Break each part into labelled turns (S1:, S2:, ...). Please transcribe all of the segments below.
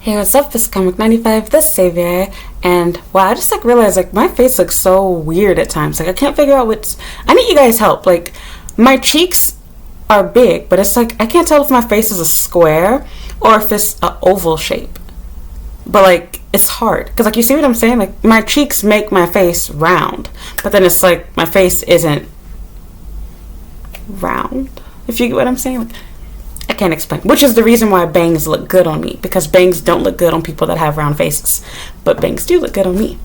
S1: Hey, what's up? It's Comic 95, the Savior, and wow, I just realized my face looks so weird at times. I can't figure out what's. I need you guys' help. My cheeks are big, but it's I can't tell if my face is a square or if it's an oval shape. But it's hard because you see what I'm saying? My cheeks make my face round, but then it's my face isn't round. If you get what I'm saying? I can't explain. Which is the reason why bangs look good on me. Because bangs don't look good on people that have round faces. But bangs do look good on me.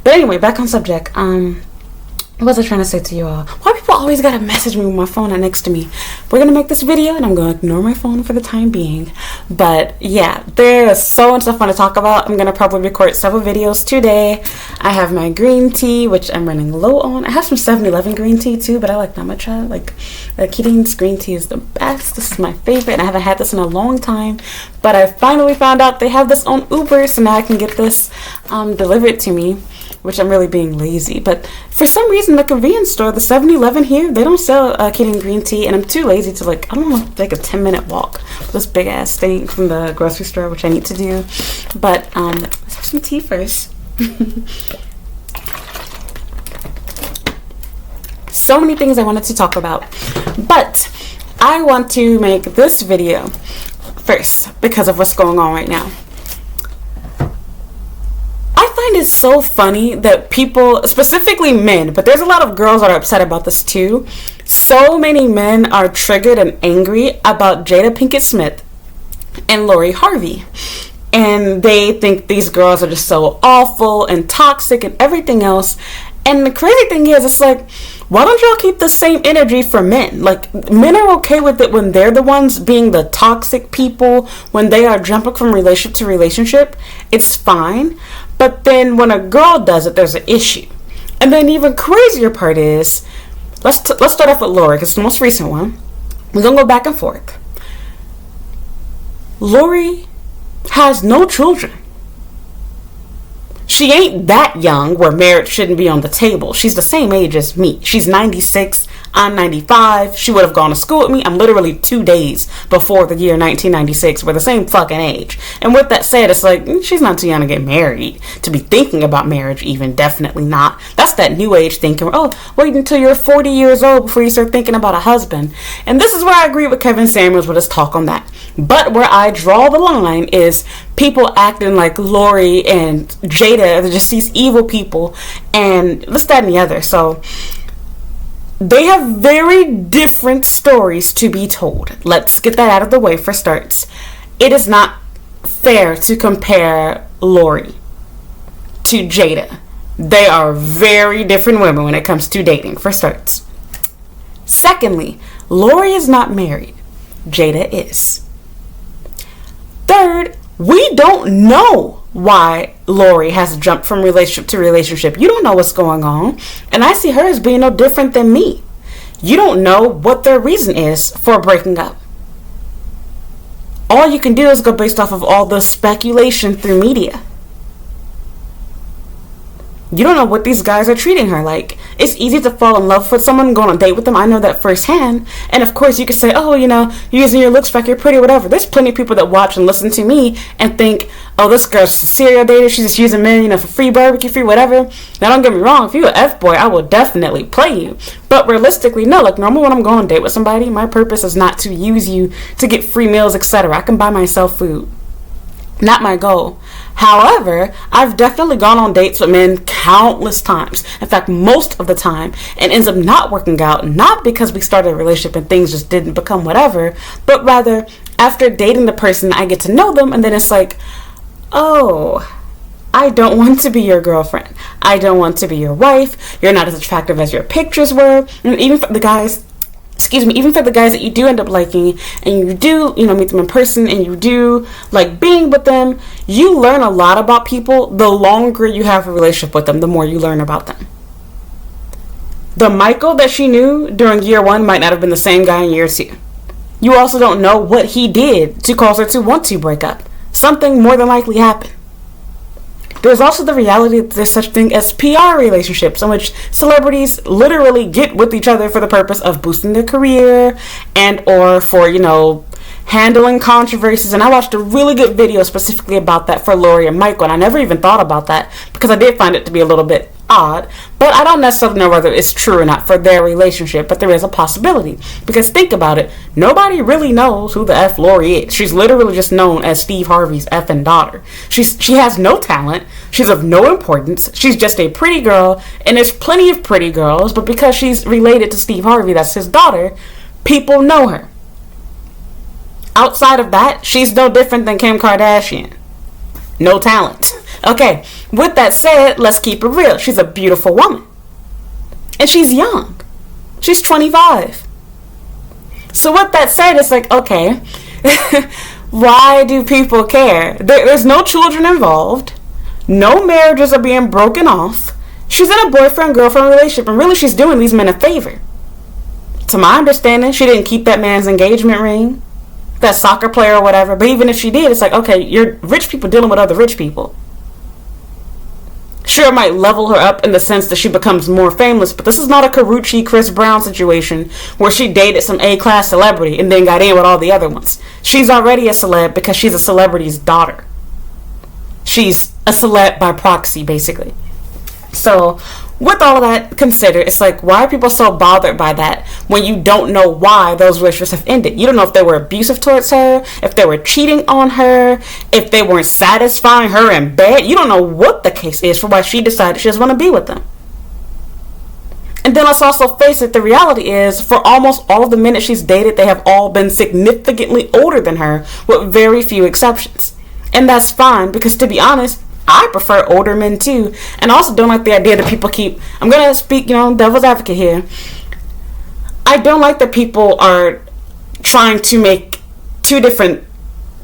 S1: But anyway, back on subject. What was I trying to say to you all? Why people always gotta message me with my phone next to me? We're gonna make this video and I'm gonna ignore my phone for the time being. But yeah, there's so much stuff I want to talk about. I'm gonna probably record several videos today. I have my green tea, which I'm running low on. I have some 7-Eleven green tea too, but I like Namacha. Keating's green tea is the best. This is my favorite and I haven't had this in a long time. But I finally found out they have this on Uber, so now I can get this delivered to me. Which I'm really being lazy. But for some reason, the convenience store, the 7-Eleven here, they don't sell Keating green tea. And I'm too lazy to I don't want to take a 10-minute walk. This big ass thing from the grocery store, which I need to do. But let's have some tea first. So many things I wanted to talk about. But I want to make this video first because of what's going on right now. I find it so funny that people, specifically men, but there's a lot of girls that are upset about this too. So many men are triggered and angry about Jada Pinkett Smith and Lori Harvey. And they think these girls are just so awful and toxic and everything else. And the crazy thing is, why don't y'all keep the same energy for men? Men are okay with it when they're the ones being the toxic people, when they are jumping from relationship to relationship. It's fine. But then when a girl does it, there's an issue. And then even crazier part is, let's start off with Lori, because it's the most recent one. We're going to go back and forth. Lori has no children. She ain't that young where marriage shouldn't be on the table. She's the same age as me. She's 96. I'm 95. She would have gone to school with me. I'm literally 2 days before the year 1996. We're the same fucking age. And with that said, it's she's not too young to get married. To be thinking about marriage even. Definitely not. That's that new age thinking. Oh, wait until you're 40 years old before you start thinking about a husband. And this is where I agree with Kevin Samuels with his talk on that. But where I draw the line is people acting like Lori and Jada are just these evil people and this, that, and the other. So they have very different stories to be told. Let's get that out of the way for starts. It is not fair to compare Lori to Jada. They are very different women when it comes to dating, for starts. Secondly, Lori is not married. Jada is. Third, we don't know why Lori has jumped from relationship to relationship. You don't know what's going on. And I see her as being no different than me. You don't know what their reason is for breaking up. All you can do is go based off of all the speculation through media. You don't know what these guys are treating her like. It's easy to fall in love with someone, go on a date with them. I know that firsthand. And of course you could say, oh, you're using your looks like you're pretty, whatever. There's plenty of people that watch and listen to me and think, oh, this girl's just a serial dater. She's just using men, for free barbecue, free whatever. Now don't get me wrong. If you're an F-boy, I will definitely play you. But realistically, no. Normally when I'm going on a date with somebody, my purpose is not to use you to get free meals, etc. I can buy myself food. Not my goal. However, I've definitely gone on dates with men countless times. In fact, most of the time. And ends up not working out. Not because we started a relationship and things just didn't become whatever. But rather, after dating the person, I get to know them. And then it's oh, I don't want to be your girlfriend. I don't want to be your wife. You're not as attractive as your pictures were. And even for the guys... even for the guys that you do end up liking and you do, meet them in person and you do like being with them, you learn a lot about people. The longer you have a relationship with them, the more you learn about them. The Michael that she knew during year 1 might not have been the same guy in year 2. You also don't know what he did to cause her to want to break up. Something more than likely happened. There's also the reality that there's such a thing as PR relationships in which celebrities literally get with each other for the purpose of boosting their career and or for, handling controversies. And I watched a really good video specifically about that for Lori and Michael, and I never even thought about that because I did find it to be a little bit odd, but I don't necessarily know whether it's true or not for their relationship, but there is a possibility. Because think about it, nobody really knows who the F Lori is. She's literally just known as Steve Harvey's effing daughter. She has no talent, she's of no importance, she's just a pretty girl, and there's plenty of pretty girls, but because she's related to Steve Harvey, that's his daughter, people know her. Outside of that, she's no different than Kim Kardashian. No talent. Okay, with that said, let's keep it real. She's a beautiful woman. And she's young. She's 25. So with that said, it's like, okay, why do people care? There's no children involved. No marriages are being broken off. She's in a boyfriend-girlfriend relationship, and really she's doing these men a favor. To my understanding, she didn't keep that man's engagement ring, that soccer player or whatever, but even if she did, it's like, okay, you're rich people dealing with other rich people. Sure, it might level her up in the sense that she becomes more famous, but this is not a Karrueche, Chris Brown situation where she dated some A-class celebrity and then got in with all the other ones. She's already a celeb because she's a celebrity's daughter. She's a celeb by proxy, basically. So, with all of that considered, it's like, why are people so bothered by that when you don't know why those relationships have ended? You don't know if they were abusive towards her, if they were cheating on her, if they weren't satisfying her in bed. You don't know what the case is for why she decided she doesn't want to be with them. And then let's also face it, the reality is, for almost all of the men that she's dated, they have all been significantly older than her, with very few exceptions. And that's fine, because to be honest, I prefer older men too, and I also don't like the idea that people keep, I'm gonna speak, devil's advocate here. I don't like that people are trying to make two different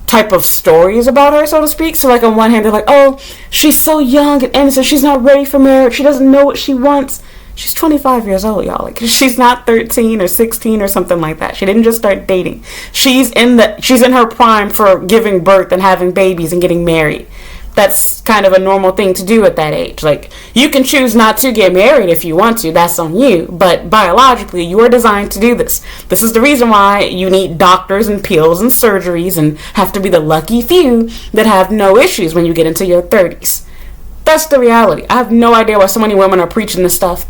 S1: type of stories about her, so to speak. So like on one hand, they're like, oh, she's so young and innocent, she's not ready for marriage, she doesn't know what she wants. She's 25 years old, y'all. Like, she's not 13 or 16 or something like that. She didn't just start dating. She's in her prime for giving birth and having babies and getting married. That's kind of a normal thing to do at that age. Like, you can choose not to get married if you want to. That's on you. But biologically, you are designed to do this. This is the reason why you need doctors and pills and surgeries and have to be the lucky few that have no issues when you get into your 30s. That's the reality. I have no idea why so many women are preaching this stuff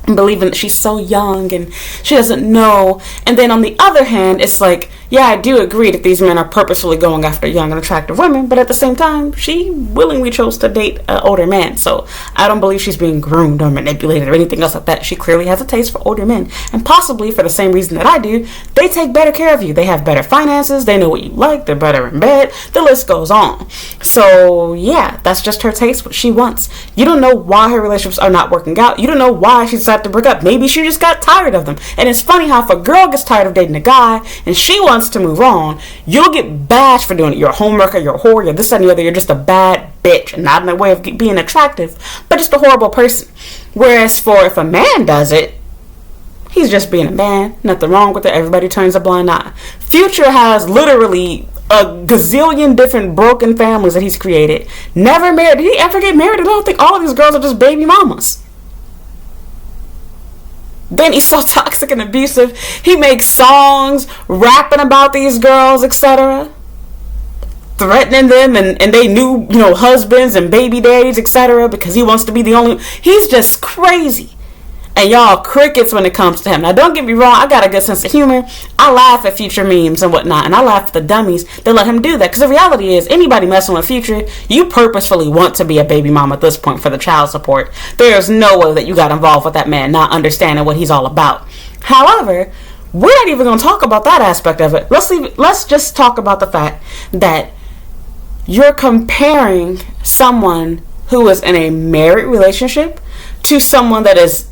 S1: and believing that she's so young and she doesn't know. And then on the other hand, it's like, yeah, I do agree that these men are purposefully going after young and attractive women, but at the same time, she willingly chose to date an older man. So I don't believe she's being groomed or manipulated or anything else like that. She clearly has a taste for older men, and possibly for the same reason that I do, they take better care of you. They have better finances, they know what you like, they're better in bed, the list goes on. So yeah, that's just her taste, what she wants. You don't know why her relationships are not working out. You don't know why she decided to break up. Maybe she just got tired of them. And it's funny how if a girl gets tired of dating a guy and she wants to move on, you'll get bashed for doing it. You're a homewrecker, you're a whore, you're this, that, and the other. You're just a bad bitch, and not in a way of being attractive, but just a horrible person. Whereas if a man does it, he's just being a man. Nothing wrong with it. Everybody turns a blind eye. Future has literally a gazillion different broken families that he's created. Never married. Did he ever get married? I don't think all of these girls are just baby mamas. Then he's so toxic and abusive. He makes songs rapping about these girls, etc., threatening them, and they knew, husbands and baby daddies, etc., because he wants to be the only. He's just crazy. And y'all, crickets when it comes to him. Now, don't get me wrong, I got a good sense of humor. I laugh at Future memes and whatnot, and I laugh at the dummies that let him do that. Because the reality is, anybody messing with Future, you purposefully want to be a baby mom at this point for the child support. There's no way that you got involved with that man not understanding what he's all about. However, we're not even going to talk about that aspect of it. Let's just talk about the fact that you're comparing someone who is in a married relationship to someone that is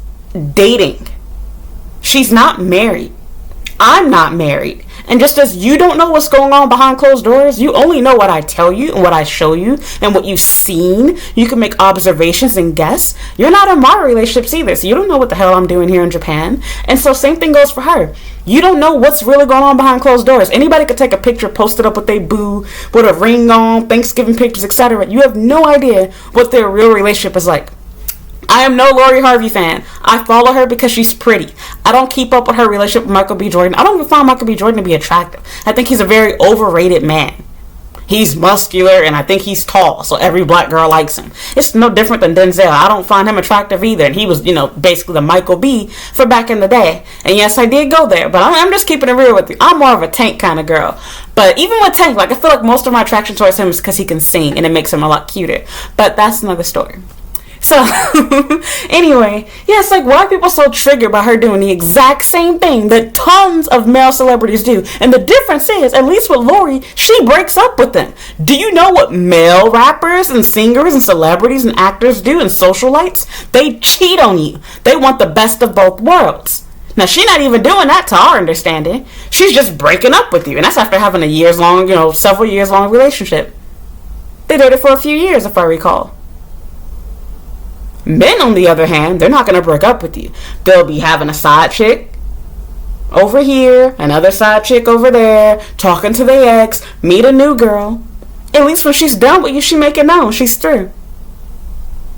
S1: dating. She's not married. I'm not married. And just as you don't know what's going on behind closed doors, you only know what I tell you and what I show you and what you've seen. You can make observations and guess. You're not in my relationships either, so you don't know what the hell I'm doing here in Japan. And so same thing goes for her. You don't know what's really going on behind closed doors. Anybody could take a picture, post it up with their boo, with a ring on, Thanksgiving pictures, etc. You have no idea what their real relationship is like. I am no Lori Harvey fan. I follow her because she's pretty. I don't keep up with her relationship with Michael B. Jordan. I don't even find Michael B. Jordan to be attractive. I think he's a very overrated man. He's muscular and I think he's tall, so every black girl likes him. It's no different than Denzel. I don't find him attractive either, and he was, basically the Michael B for back in the day. And yes, I did go there, but I'm just keeping it real with you. I'm more of a Tank kind of girl. But even with Tank, I feel like most of my attraction towards him is because he can sing, and it makes him a lot cuter. But that's another story. So, anyway, yeah, it's like, why are people so triggered by her doing the exact same thing that tons of male celebrities do? And the difference is, at least with Lori, she breaks up with them. Do you know what male rappers and singers and celebrities and actors do in socialites? They cheat on you. They want the best of both worlds. Now, she's not even doing that to our understanding. She's just breaking up with you. And that's after having a several years long relationship. They did it for a few years, if I recall. Men, on the other hand, they're not going to break up with you. They'll be having a side chick over here, another side chick over there, talking to their ex, meet a new girl. At least when she's done with you, she make it known she's through.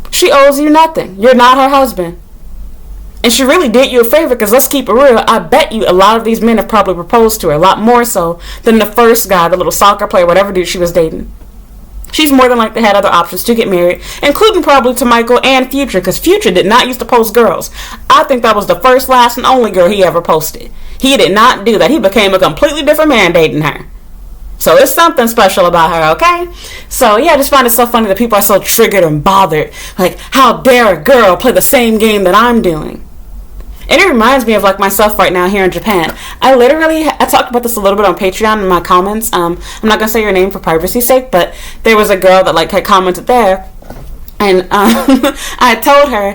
S1: She owes you nothing. You're not her husband. And she really did you a favor, because let's keep it real, I bet you a lot of these men have probably proposed to her, a lot more so than the first guy, the little soccer player, whatever dude she was dating. She's more than likely had other options to get married, including probably to Michael and Future, because Future did not used to post girls. I think that was the first, last, and only girl he ever posted. He did not do that. He became a completely different man dating her. So it's something special about her, okay? So yeah, I just find it so funny that people are so triggered and bothered. Like, how dare a girl play the same game that I'm doing? And it reminds me of myself right now here in Japan. I talked about this a little bit on Patreon in my comments. I'm not gonna say your name for privacy's sake, but there was a girl that had commented there, and I was telling her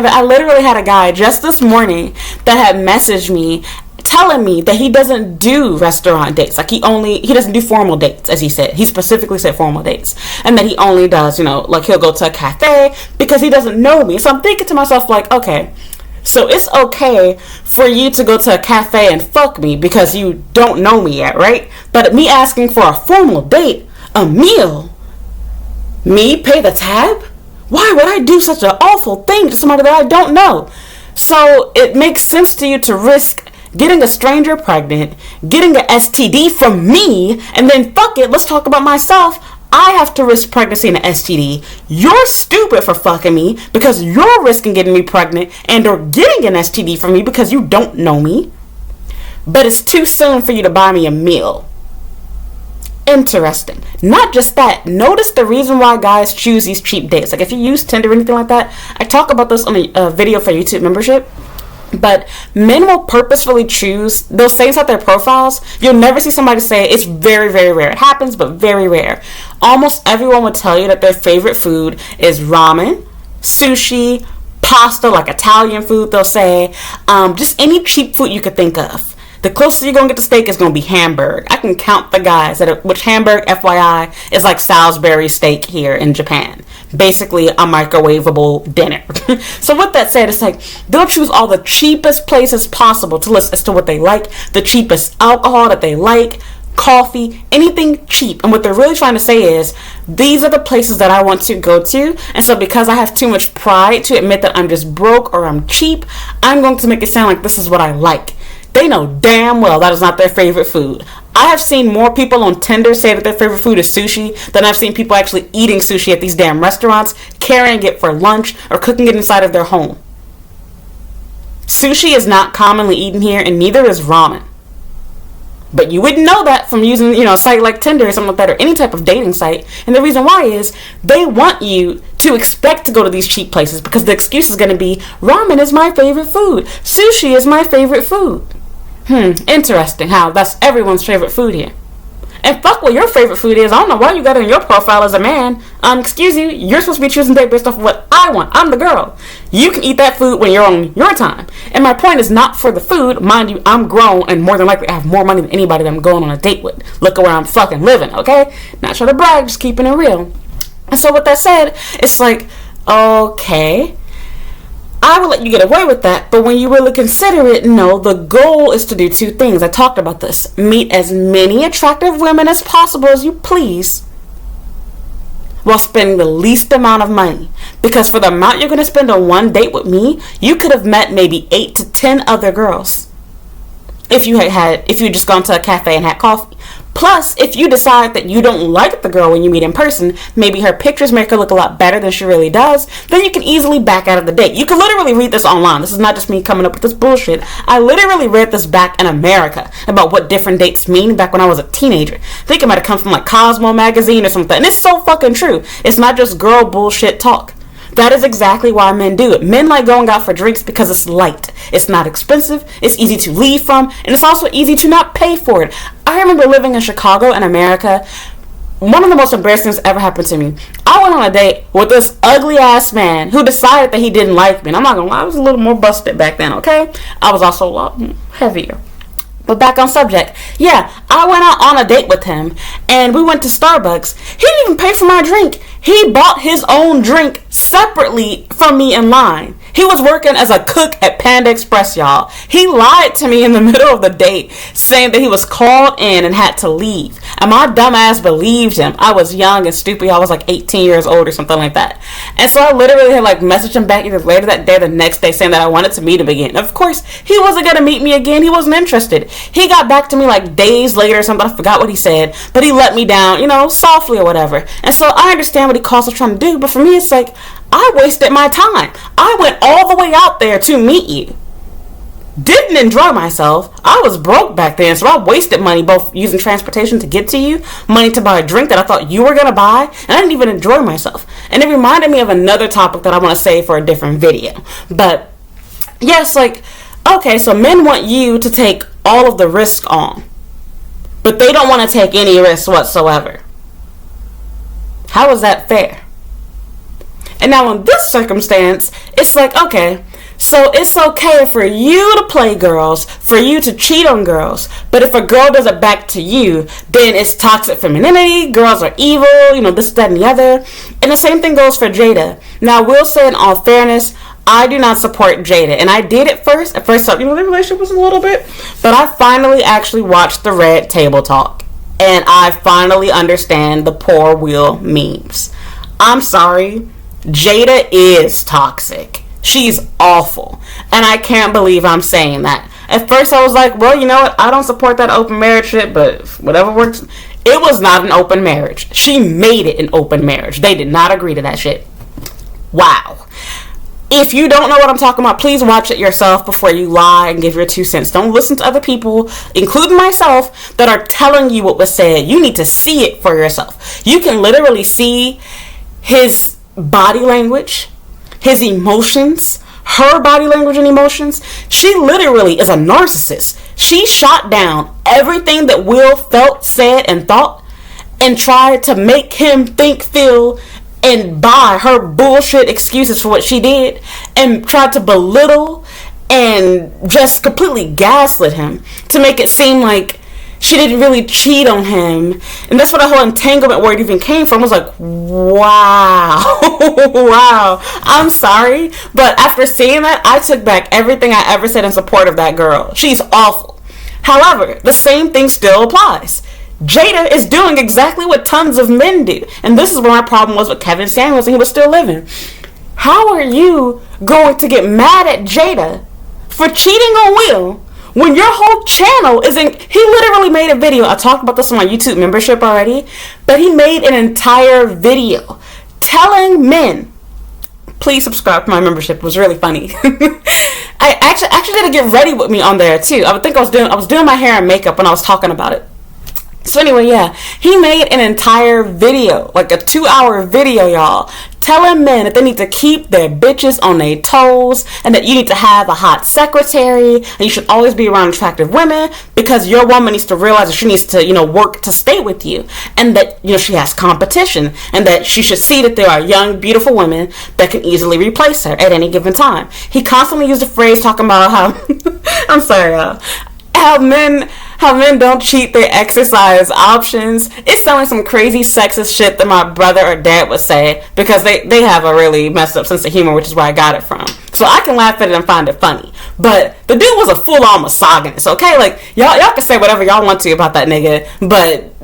S1: that I literally had a guy just this morning that had messaged me telling me that he doesn't do restaurant dates. He doesn't do formal dates, as he said. He specifically said formal dates, and that he only does, he'll go to a cafe because he doesn't know me. So I'm thinking to myself, okay. So it's okay for you to go to a cafe and fuck me because you don't know me yet, right? But me asking for a formal date, a meal, me pay the tab? Why would I do such an awful thing to somebody that I don't know? So it makes sense to you to risk getting a stranger pregnant, getting an STD from me, and then fuck it, let's talk about myself. I have to risk pregnancy and an STD. You're stupid for fucking me because you're risking getting me pregnant and or getting an STD from me because you don't know me. But it's too soon for you to buy me a meal. Interesting. Not just that. Notice the reason why guys choose these cheap dates. If you use Tinder or anything like that, I talk about this on a video for YouTube membership. But men will purposefully choose, they'll say inside their profiles, you'll never see somebody say it. It's very, very rare. It happens, but very rare. Almost everyone will tell you that their favorite food is ramen, sushi, pasta, Italian food, they'll say. Just any cheap food you could think of. The closest you're going to get to steak is going to be Hamburg. I can count the guys which Hamburg, FYI, is like Salisbury steak here in Japan. Basically a microwavable dinner. So with that said, it's they'll choose all the cheapest places possible to list as to what they like, the cheapest alcohol that they like, coffee, anything cheap. And what they're really trying to say is, these are the places that I want to go to. And so because I have too much pride to admit that I'm just broke or I'm cheap, I'm going to make it sound like this is what I like. They know damn well that is not their favorite food. I have seen more people on Tinder say that their favorite food is sushi than I've seen people actually eating sushi at these damn restaurants, carrying it for lunch, or cooking it inside of their home. Sushi is not commonly eaten here, and neither is ramen. But you wouldn't know that from using, a site like Tinder or something like that, or any type of dating site. And the reason why is they want you to expect to go to these cheap places because the excuse is going to be, ramen is my favorite food. Sushi is my favorite food. Interesting how that's everyone's favorite food here. And fuck what your favorite food is. I don't know why you got it in your profile as a man. Excuse you, you're supposed to be choosing date based off of what I want. I'm the girl. You can eat that food when you're on your time. And my point is not for the food. Mind you, I'm grown and more than likely I have more money than anybody that I'm going on a date with. Look at where I'm fucking living, okay? Not trying to brag, just keeping it real. And so with that said, it's okay, I will let you get away with that, but when you really consider it, no, the goal is to do two things. I talked about this. Meet as many attractive women as possible as you please, while spending the least amount of money. Because for the amount you're going to spend on one date with me, you could have met maybe 8 to 10 other girls. If you just gone to a cafe and had coffee. Plus, if you decide that you don't like the girl when you meet in person, maybe her pictures make her look a lot better than she really does, then you can easily back out of the date. You can literally read this online. This is not just me coming up with this bullshit. I literally read this back in America about what different dates mean back when I was a teenager. I think it might have come from like Cosmo magazine or something. And it's so fucking true. It's not just girl bullshit talk. That is exactly why men do it. Men like going out for drinks because it's light. It's not expensive. It's easy to leave from. And it's also easy to not pay for it. I remember living in Chicago in America. One of the most embarrassing things ever happened to me. I went on a date with this ugly ass man who decided that he didn't like me. And I'm not gonna lie, I was a little more busted back then, okay? I was also a lot heavier. But back on subject. Yeah, I went out on a date with him and we went to Starbucks. He didn't even pay for my drink. He bought his own drink separately from me in line. He was working as a cook at Panda Express, y'all. He lied to me in the middle of the date, saying that he was called in and had to leave. And my dumb ass believed him. I was young and stupid. I was like 18 years old or something like that. And so I literally had like messaged him back either later that day or the next day saying that I wanted to meet him again. Of course, he wasn't going to meet me again. He wasn't interested. He got back to me like days later or something. I forgot what he said. But he let me down, softly or whatever. And so I understand what he calls us trying to do. But for me, it's like, I wasted my time. I went all the way out there to meet you. Didn't enjoy myself. I was broke back then, so I wasted money both using transportation to get to you, money to buy a drink that I thought you were going to buy, and I didn't even enjoy myself. And it reminded me of another topic that I want to save for a different video. But, yes, okay, so men want you to take all of the risk on, but they don't want to take any risk whatsoever. How is that fair? And now in this circumstance, it's like, okay, so it's okay for you to play girls, for you to cheat on girls, but if a girl does it back to you, then it's toxic femininity, girls are evil, this, that, and the other. And the same thing goes for Jada. Now, I will say in all fairness, I do not support Jada, and I did at first. At first, the relationship was a little bit, but I finally actually watched the Red Table Talk, and I finally understand the poor Will memes. I'm sorry. Jada is toxic. She's awful. And I can't believe I'm saying that. At first I was like, well, you know what? I don't support that open marriage shit, but whatever works. It was not an open marriage. She made it an open marriage. They did not agree to that shit. Wow. If you don't know what I'm talking about, please watch it yourself before you lie and give your 2 cents. Don't listen to other people, including myself, that are telling you what was said. You need to see it for yourself. You can literally see his body language, his emotions, her body language and emotions. She literally is a narcissist. She shot down everything that Will felt, said, and thought, and tried to make him think, feel, and buy her bullshit excuses for what she did, and tried to belittle and just completely gaslit him to make it seem like she didn't really cheat on him. And that's where the whole entanglement word even came from. I was like, wow. Wow. I'm sorry. But after seeing that, I took back everything I ever said in support of that girl. She's awful. However, the same thing still applies. Jada is doing exactly what tons of men do. And this is where my problem was with Kevin Samuels and he was still living. How are you going to get mad at Jada for cheating on Will when your whole channel isn't... He literally made a video. I talked about this on my YouTube membership already. But he made an entire video telling men... Please subscribe to my membership. It was really funny. I actually had to get ready with me on there too. I was doing my hair and makeup when I was talking about it. So anyway, yeah, he made an entire video, like a 2-hour video, y'all, telling men that they need to keep their bitches on their toes and that you need to have a hot secretary and you should always be around attractive women because your woman needs to realize that she needs to, work to stay with you and that, she has competition and that she should see that there are young, beautiful women that can easily replace her at any given time. He constantly used a phrase talking about how, I'm sorry, how men don't cheat their exercise options. It's sounding some crazy sexist shit that my brother or dad would say because they have a really messed up sense of humor, which is where I got it from. So I can laugh at it and find it funny. But the dude was a full-on misogynist, okay? Like, y'all can say whatever y'all want to about that nigga, but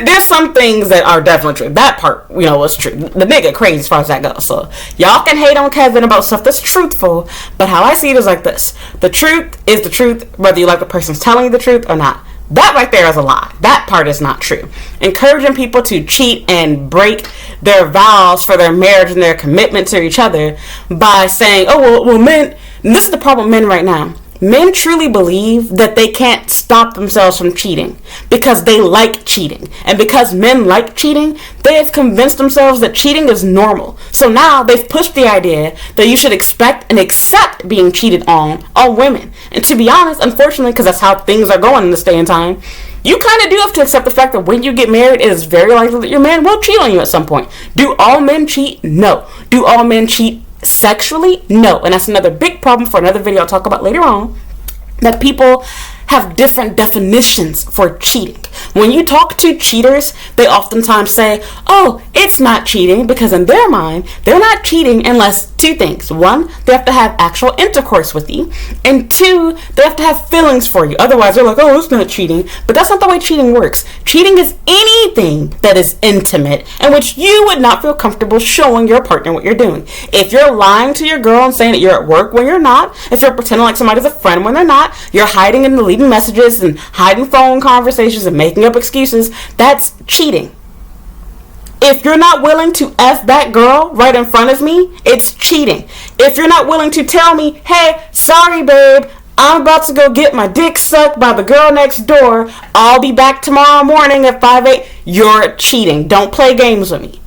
S1: there's some things that are definitely true. That part, was true. The nigga crazy as far as that goes. So y'all can hate on Kevin about stuff that's truthful, but how I see it is like this. The truth is the truth, whether you like the person's telling you the truth or not. That right there is a lie. That part is not true. Encouraging people to cheat and break their vows for their marriage and their commitment to each other by saying, oh, well, men, and this is the problem with men right now. Men truly believe that they can't stop themselves from cheating because they like cheating. And because men like cheating, they have convinced themselves that cheating is normal. So now they've pushed the idea that you should expect and accept being cheated on women. And to be honest, unfortunately, because that's how things are going in this day and time, you kind of do have to accept the fact that when you get married, it is very likely that your man will cheat on you at some point. Do all men cheat? No. Do all men cheat sexually? No. And that's another big problem for another video I'll talk about later on, that people have different definitions for cheating. When you talk to cheaters, they oftentimes say, oh, it's not cheating, because in their mind, they're not cheating unless two things. One, they have to have actual intercourse with you, and two, they have to have feelings for you. Otherwise, they're like, oh, it's not cheating. But that's not the way cheating works. Cheating is anything that is intimate in which you would not feel comfortable showing your partner what you're doing. If you're lying to your girl and saying that you're at work when you're not, if you're pretending like somebody's a friend when they're not, you're hiding in the leaving messages and hiding phone conversations and making up excuses, that's cheating. If you're not willing to F that girl right in front of me, it's cheating. If you're not willing to tell me, hey, sorry babe, I'm about to go get my dick sucked by the girl next door, I'll be back tomorrow morning at 5-8, you're cheating. Don't play games with me.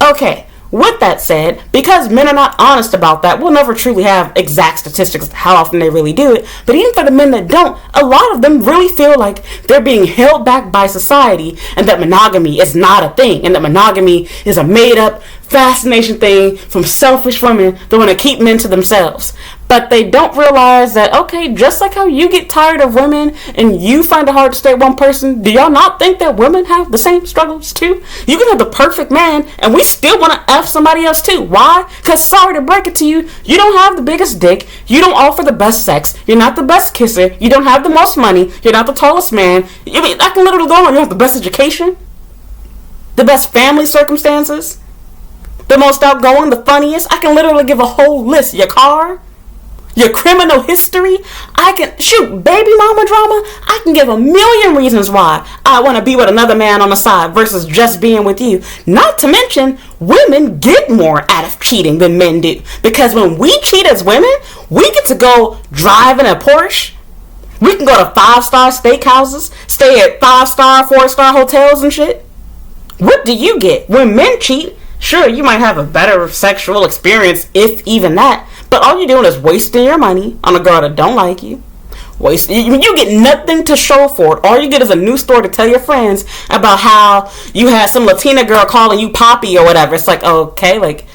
S1: Okay. With that said, because men are not honest about that, we'll never truly have exact statistics of how often they really do it. But even for the men that don't, a lot of them really feel like they're being held back by society and that monogamy is not a thing and that monogamy is a made-up fascination thing from selfish women that want to keep men to themselves. But they don't realize that, okay, just like how you get tired of women and you find it hard to stay with one person, do y'all not think that women have the same struggles too? You can have the perfect man and we still want to F somebody else too. Why? Because sorry to break it to you, you don't have the biggest dick, you don't offer the best sex, you're not the best kisser, you don't have the most money, you're not the tallest man. I mean, I can literally go on. You have the best education, the best family circumstances, the most outgoing, the funniest. I can literally give a whole list. Your car, your criminal history. I can, shoot, baby mama drama. I can give a million reasons why I want to be with another man on the side versus just being with you. Not to mention, women get more out of cheating than men do. Because when we cheat as women, we get to go drive in a Porsche. We can go to 5-star steakhouses, stay at 5-star, 4-star hotels and shit. What do you get? When men cheat, sure, you might have a better sexual experience, if even that. But all you're doing is wasting your money on a girl that don't like you. You get nothing to show for it. All you get is a new story to tell your friends about how you had some Latina girl calling you Poppy or whatever. It's like, okay, like,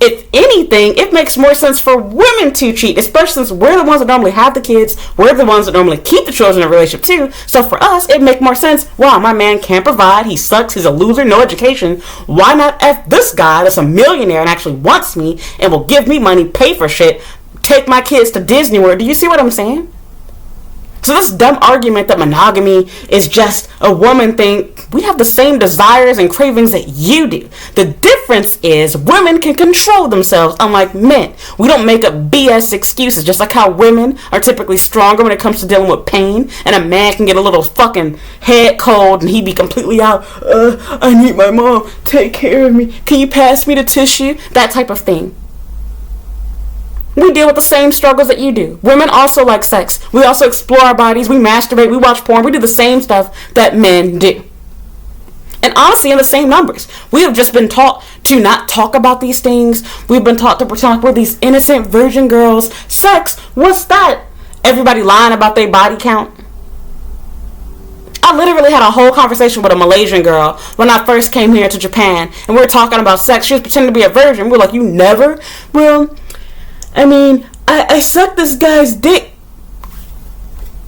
S1: if anything, it makes more sense for women to cheat, especially since we're the ones that normally have the kids. We're the ones that normally keep the children in a relationship too. So for us, it makes more sense. Wow, my man can't provide. He sucks. He's a loser. No education. Why not F this guy that's a millionaire and actually wants me and will give me money, pay for shit, take my kids to Disney World? Do you see what I'm saying? So this dumb argument that monogamy is just a woman thing, we have the same desires and cravings that you do. The difference is women can control themselves, unlike men. We don't make up BS excuses, just like how women are typically stronger when it comes to dealing with pain, and a man can get a little fucking head cold and he be completely out, I need my mom, take care of me, can you pass me the tissue? That type of thing. We deal with the same struggles that you do. Women also like sex. We also explore our bodies. We masturbate. We watch porn. We do the same stuff that men do. And honestly, in the same numbers. We have just been taught to not talk about these things. We've been taught to pretend like we're these innocent virgin girls. Sex, what's that? Everybody lying about their body count. I literally had a whole conversation with a Malaysian girl when I first came here to Japan. And we were talking about sex. She was pretending to be a virgin. We were like, you never? Well, I mean, I sucked this guy's dick.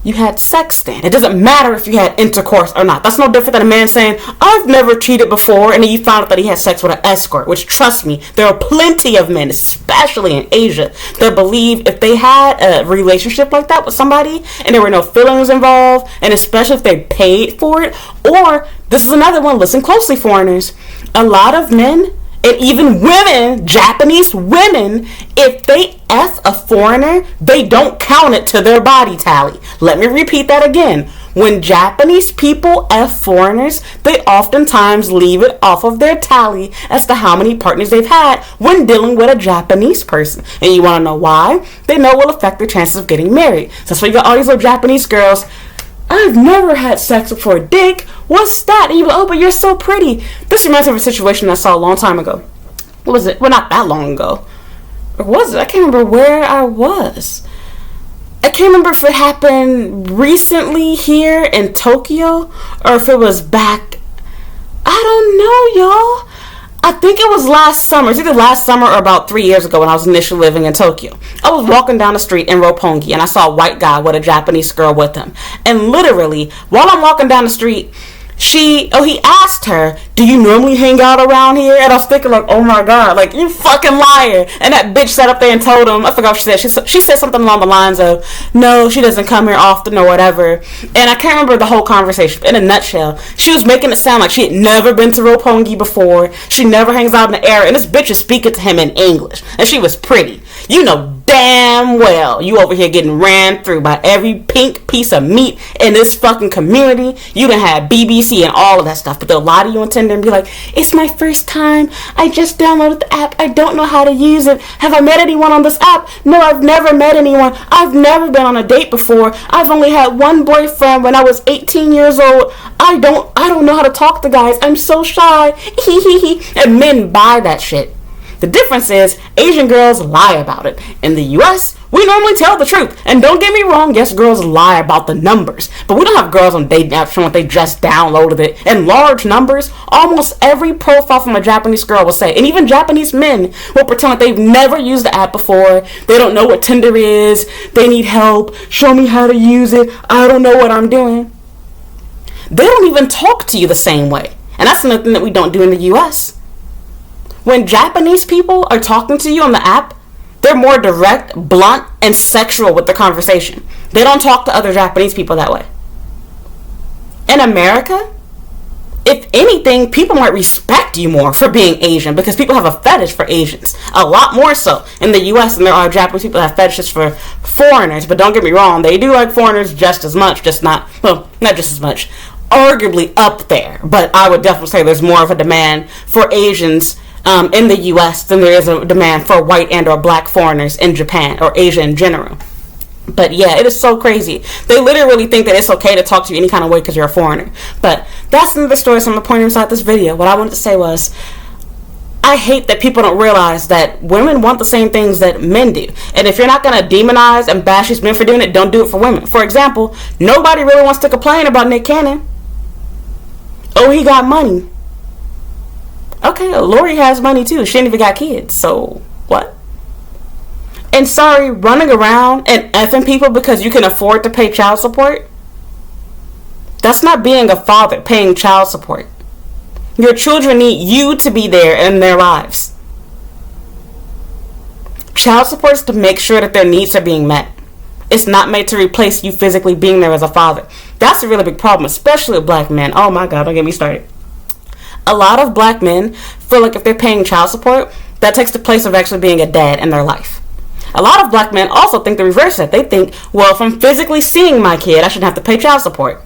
S1: you had sex then. It doesn't matter if you had intercourse or not. That's no different than a man saying, I've never cheated before, and then you found out that he had sex with an escort, which, trust me, there are plenty of men, especially in Asia, that believe if they had a relationship like that with somebody and there were no feelings involved, and especially if they paid for it, or, this is another one, listen closely, foreigners, a lot of men, and even women, Japanese women, if they F a foreigner, they don't count it to their body tally. Let me repeat that again. When Japanese people F foreigners, they oftentimes leave it off of their tally as to how many partners they've had when dealing with a Japanese person. And you want to know why? They know it will affect their chances of getting married. So that's why you got all these little Japanese girls, I've never had sex before, dick. What's that? And you're like, oh, but you're so pretty. This reminds me of a situation I saw a long time ago. What was it? Well, not that long ago. Or was it? I can't remember where I was. I can't remember if it happened recently here in Tokyo or if it was back. I don't know, y'all. I think it was last summer. It's either last summer or about 3 years ago when I was initially living in Tokyo. I was walking down the street in Roppongi and I saw a white guy with a Japanese girl with him. And literally, while I'm walking down the street, he asked her, do you normally hang out around here? And I was thinking like, oh my God, like, you fucking liar. And that bitch sat up there and told him, I forgot what she said. She said something along the lines of, no, she doesn't come here often or whatever. And I can't remember the whole conversation. In a nutshell, she was making it sound like she had never been to Roppongi before. She never hangs out in the area. And this bitch is speaking to him in English. And she was pretty. You know damn well you over here getting ran through by every pink piece of meat in this fucking community. You done had BBC and all of that stuff, but they'll lie to you on Tinder and be like, it's my first time, I just downloaded the app, I don't know how to use it, have I met anyone on this app? No, I've never met anyone, I've never been on a date before, I've only had one boyfriend when I was 18 years old, I don't know how to talk to guys, I'm so shy, and men buy that shit. The difference is Asian girls lie about it. In the US, we normally tell the truth. And don't get me wrong, yes, girls lie about the numbers. But we don't have girls on dating apps showing what they just downloaded it in large numbers. Almost every profile from a Japanese girl will say, and even Japanese men will pretend like they've never used the app before. They don't know what Tinder is. They need help. Show me how to use it. I don't know what I'm doing. They don't even talk to you the same way. And that's another thing that we don't do in the US. When Japanese people are talking to you on the app, they're more direct, blunt, and sexual with the conversation. They don't talk to other Japanese people that way. In America, if anything, people might respect you more for being Asian because people have a fetish for Asians. A lot more so in the US than there are Japanese people that have fetishes for foreigners. But don't get me wrong, they do like foreigners just as much, not just as much. Arguably up there. But I would definitely say there's more of a demand for Asians in the U.S. than there is a demand for white and or black foreigners in Japan or Asia in general. But yeah, it is so crazy. They literally think that it's okay to talk to you any kind of way because you're a foreigner. But that's another story, so I'm going to point inside this video. What I wanted to say was, I hate that people don't realize that women want the same things that men do. And if you're not going to demonize and bash these men for doing it, don't do it for women. For example, nobody really wants to complain about Nick Cannon. Oh, he got money. Okay, Lori has money too. She ain't even got kids. So, what? And sorry, running around and effing people because you can afford to pay child support? That's not being a father, paying child support. Your children need you to be there in their lives. Child support is to make sure that their needs are being met. It's not made to replace you physically being there as a father. That's a really big problem, especially with black men. Oh my God, don't get me started. A lot of black men feel like if they're paying child support, that takes the place of actually being a dad in their life. A lot of black men also think the reverse of that. They think, well, if I'm physically seeing my kid, I shouldn't have to pay child support.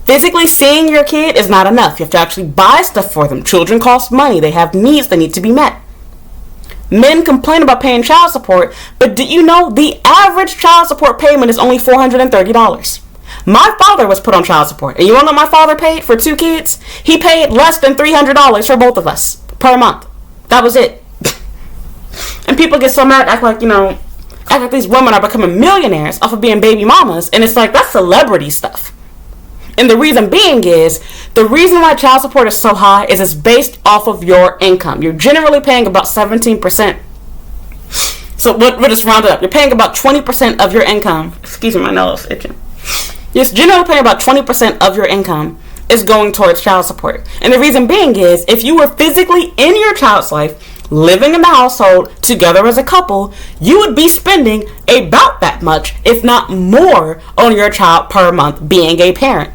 S1: Physically seeing your kid is not enough. You have to actually buy stuff for them. Children cost money. They have needs that need to be met. Men complain about paying child support, but do you know the average child support payment is only $430? My father was put on child support. And you want to know what my father paid for 2 kids? He paid less than $300 for both of us per month. That was it. And people get so mad, act like these women are becoming millionaires off of being baby mamas. And it's like, that's celebrity stuff. And the reason being is, the reason why child support is so high is it's based off of your income. You're generally paying about 17%. So we'll just round it up. You're paying about 20% of your income. Excuse me, my nose is itching. You're generally paying about 20% of your income is going towards child support. And the reason being is, if you were physically in your child's life, living in the household together as a couple, you would be spending about that much, if not more, on your child per month being a parent.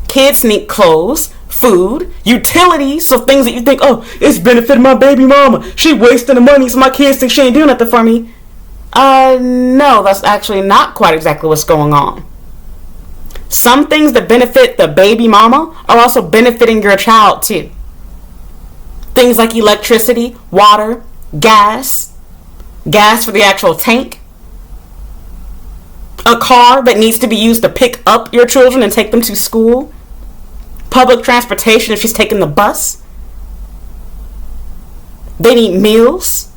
S1: Kids need clothes, food, utilities, so things that you think, oh, it's benefiting my baby mama. She wasting the money so my kids think she ain't doing nothing for me. No, that's actually not quite exactly what's going on. Some things that benefit the baby mama are also benefiting your child too. Things like electricity, water, gas for the actual tank, a car that needs to be used to pick up your children and take them to school, public transportation if she's taking the bus. They need meals,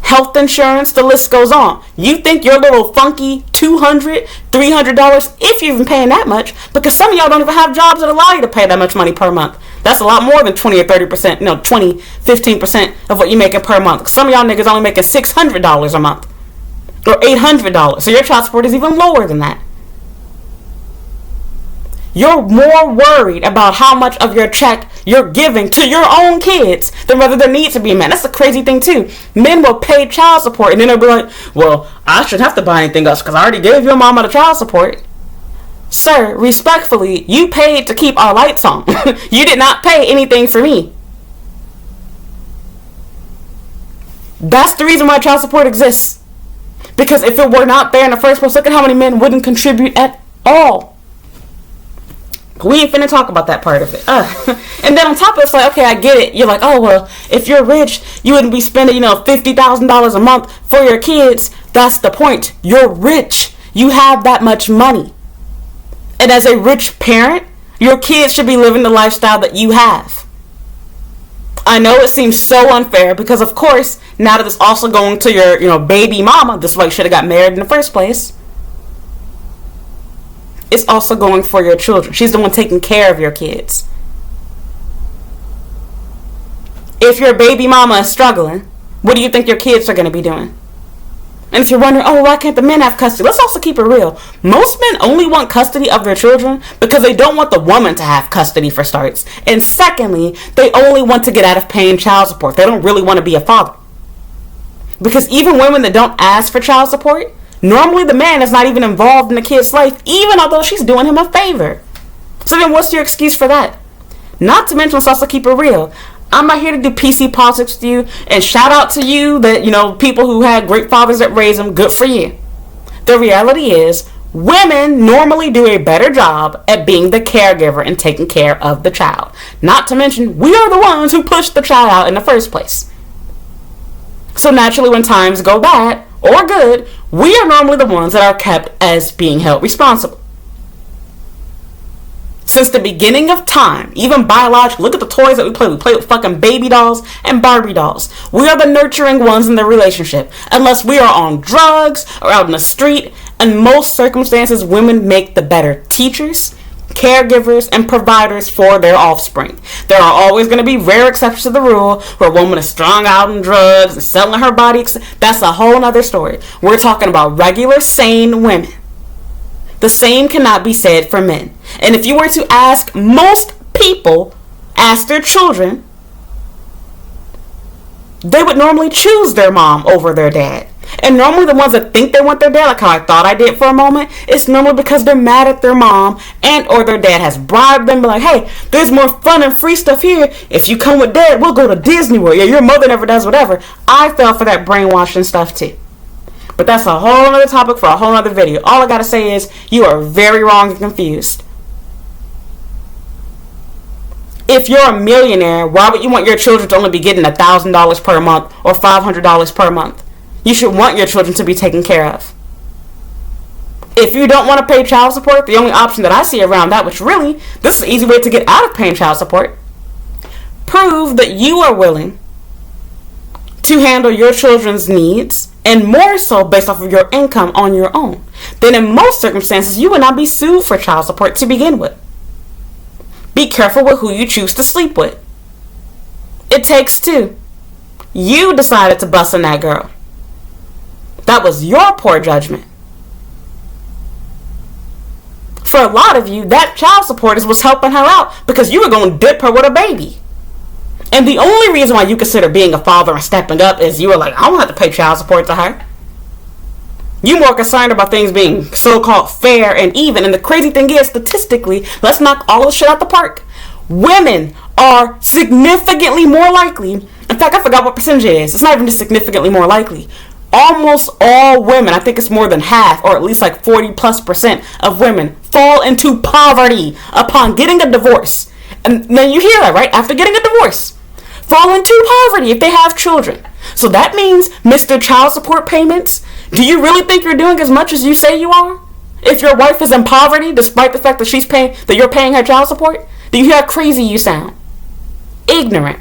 S1: health insurance, the list goes on. You think your little funky $200, $300, if you're even paying that much, because some of y'all don't even have jobs that allow you to pay that much money per month. That's a lot more than 20 or 30%, 20, 15% of what you're making per month. Some of y'all niggas only making $600 a month or $800. So your child support is even lower than that. You're more worried about how much of your check you're giving to your own kids than whether there needs to be a man. That's the crazy thing too. Men will pay child support and then they'll be like, well, I shouldn't have to buy anything else because I already gave your mama the child support. Sir, respectfully, you paid to keep our lights on. You did not pay anything for me. That's the reason why child support exists. Because if it were not there in the first place, look at how many men wouldn't contribute at all. We ain't finna talk about that part of it. And then on top of it, it's like, okay, I get it. You're like, oh, well, if you're rich, you wouldn't be spending, $50,000 a month for your kids. That's the point. You're rich. You have that much money. And as a rich parent, your kids should be living the lifestyle that you have. I know it seems so unfair because, of course, now that it's also going to your, baby mama, this is why you should have got married in the first place. It's also going for your children. She's the one taking care of your kids. If your baby mama is struggling, what do you think your kids are going to be doing? And if you're wondering, oh, why can't the men have custody? Let's also keep it real. Most men only want custody of their children because they don't want the woman to have custody for starts. And secondly, they only want to get out of paying child support. They don't really want to be a father. Because even women that don't ask for child support, normally the man is not even involved in the kid's life, even although she's doing him a favor. So then what's your excuse for that? Not to mention, let's also keep it real. I'm not here to do PC politics with you, and shout out to you that, people who had great fathers that raised them, good for you. The reality is, women normally do a better job at being the caregiver and taking care of the child. Not to mention, we are the ones who pushed the child out in the first place. So naturally, when times go bad or good, we are normally the ones that are kept as being held responsible. Since the beginning of time, even biologically, look at the toys that we play. We play with fucking baby dolls and Barbie dolls. We are the nurturing ones in the relationship. Unless we are on drugs or out in the street. In most circumstances, women make the better teachers, caregivers, and providers for their offspring. There are always going to be rare exceptions to the rule where a woman is strung out on drugs and selling her body. That's a whole other story. We're talking about regular, sane women. The same cannot be said for men. And if you were to ask most people, ask their children, they would normally choose their mom over their dad. And normally the ones that think they want their dad, like how I thought I did for a moment, it's normally because they're mad at their mom and or their dad has bribed them. Be like, hey, there's more fun and free stuff here. If you come with dad, we'll go to Disney World. Yeah, your mother never does whatever. I fell for that brainwashing stuff too. But that's a whole other topic for a whole other video. All I gotta say is, you are very wrong and confused. If you're a millionaire, why would you want your children to only be getting $1,000 per month or $500 per month? You should want your children to be taken care of. If you don't want to pay child support, the only option that I see around that, which really, this is an easy way to get out of paying child support, prove that you are willing to handle your children's needs, and more so based off of your income on your own. Then in most circumstances, you would not be sued for child support to begin with. Be careful with who you choose to sleep with. It takes two. You decided to bust on that girl. That was your poor judgment. For a lot of you, that child support is what's helping her out because you were going to dip her with a baby. And the only reason why you consider being a father and stepping up is you were like, I don't have to pay child support to her. You more concerned about things being so-called fair and even. And the crazy thing is, statistically, let's knock all this shit out the park. Women are significantly more likely. In fact, I forgot what percentage it is. It's not even just significantly more likely. Almost all women, I think it's more than half, or at least like 40+% of women fall into poverty upon getting a divorce. And then you hear that, right? After getting a divorce, fall into poverty if they have children. So that means, Mr. Child Support Payments, do you really think you're doing as much as you say you are? If your wife is in poverty, despite the fact that you're paying her child support, do you hear how crazy you sound? Ignorant.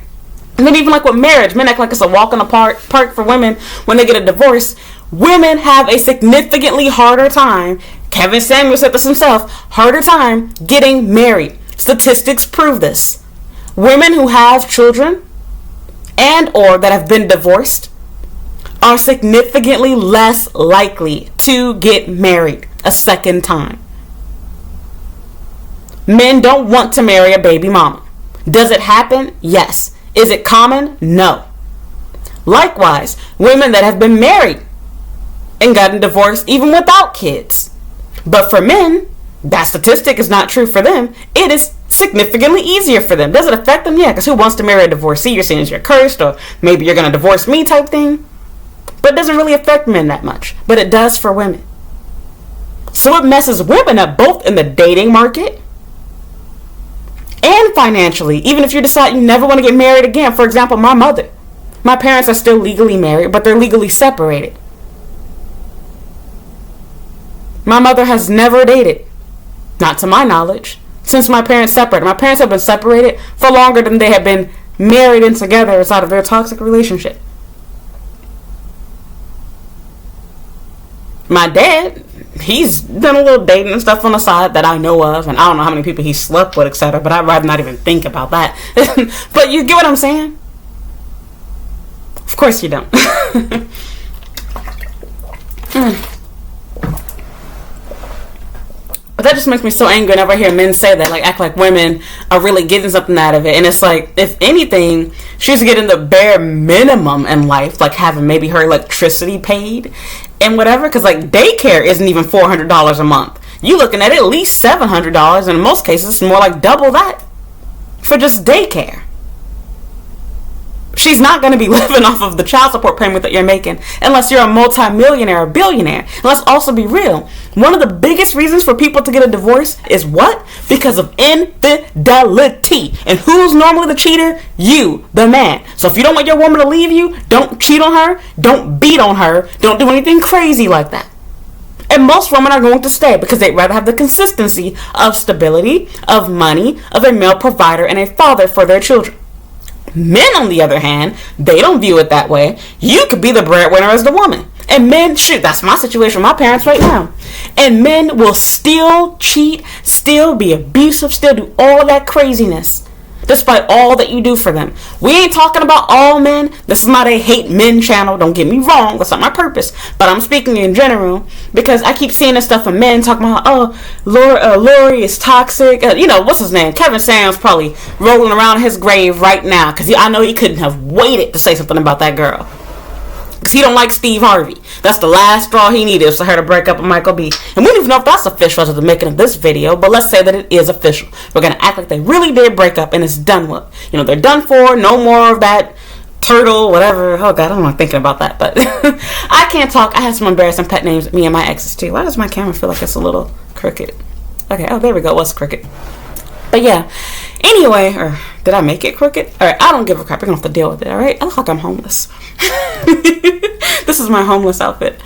S1: And then even like with marriage, men act like it's a walk in the park for women when they get a divorce. Women have a significantly harder time, Kevin Samuel said this himself, harder time getting married. Statistics prove this. Women who have children and or that have been divorced are significantly less likely to get married a second time. Men don't want to marry a baby mama. Does it happen? Yes. Is it common? No. Likewise, women that have been married and gotten divorced even without kids. But for men, that statistic is not true for them. It is significantly easier for them. Does it affect them? Yeah, because who wants to marry a divorcee? You're saying you're cursed, or maybe you're going to divorce me type thing. But it doesn't really affect men that much. But it does for women. So it messes women up both in the dating market and financially. Even if you decide you never want to get married again. For example, my mother. My parents are still legally married, but they're legally separated. My mother has never dated. Not to my knowledge. Since my parents separated. My parents have been separated for longer than they have been married and together inside of their toxic relationship. My dad, he's done a little dating and stuff on the side that I know of, and I don't know how many people he slept with, etc., but I'd rather not even think about that. But you get what I'm saying? Of course you don't. But that just makes me so angry whenever I hear men say that, like act like women are really getting something out of it. And it's like, if anything, she's getting the bare minimum in life, like having maybe her electricity paid and whatever, because like daycare isn't even $400 a month. You looking at least $700, and in most cases it's more like double that for just daycare. She's not going to be living off of the child support payment that you're making unless you're a multi-millionaire or billionaire. And let's also be real. One of the biggest reasons for people to get a divorce is what? Because of infidelity. And who's normally the cheater? You, the man. So if you don't want your woman to leave you, don't cheat on her, don't beat on her, don't do anything crazy like that. And most women are going to stay because they'd rather have the consistency of stability, of money, of a male provider and a father for their children. Men, on the other hand, they don't view it that way. You could be the breadwinner as the woman. And men, shoot, that's my situation with my parents right now. And men will still cheat, still be abusive, still do all of that craziness, despite all that you do for them. We ain't talking about all men. This is not a hate men channel. Don't get me wrong. That's not my purpose. But I'm speaking in general because I keep seeing this stuff from men talking about, oh, Lori is toxic. What's his name? Kevin Samuels probably rolling around in his grave right now because I know he couldn't have waited to say something about that girl. Because he don't like Steve Harvey. That's the last straw he needed was for her to break up with Michael B. And we don't even know if that's official as of the making of this video, but let's say that it is official. We're going to act like they really did break up and it's done with. They're done for. No more of that turtle, whatever. Oh, God, I don't like thinking about that. But I can't talk. I have some embarrassing pet names, me and my exes, too. Why does my camera feel like it's a little crooked? Okay, oh, there we go. It was crooked. But yeah, anyway, or did I make it crooked? Alright, I don't give a crap. You're gonna have to deal with it, alright? I look like I'm homeless. This is my homeless outfit.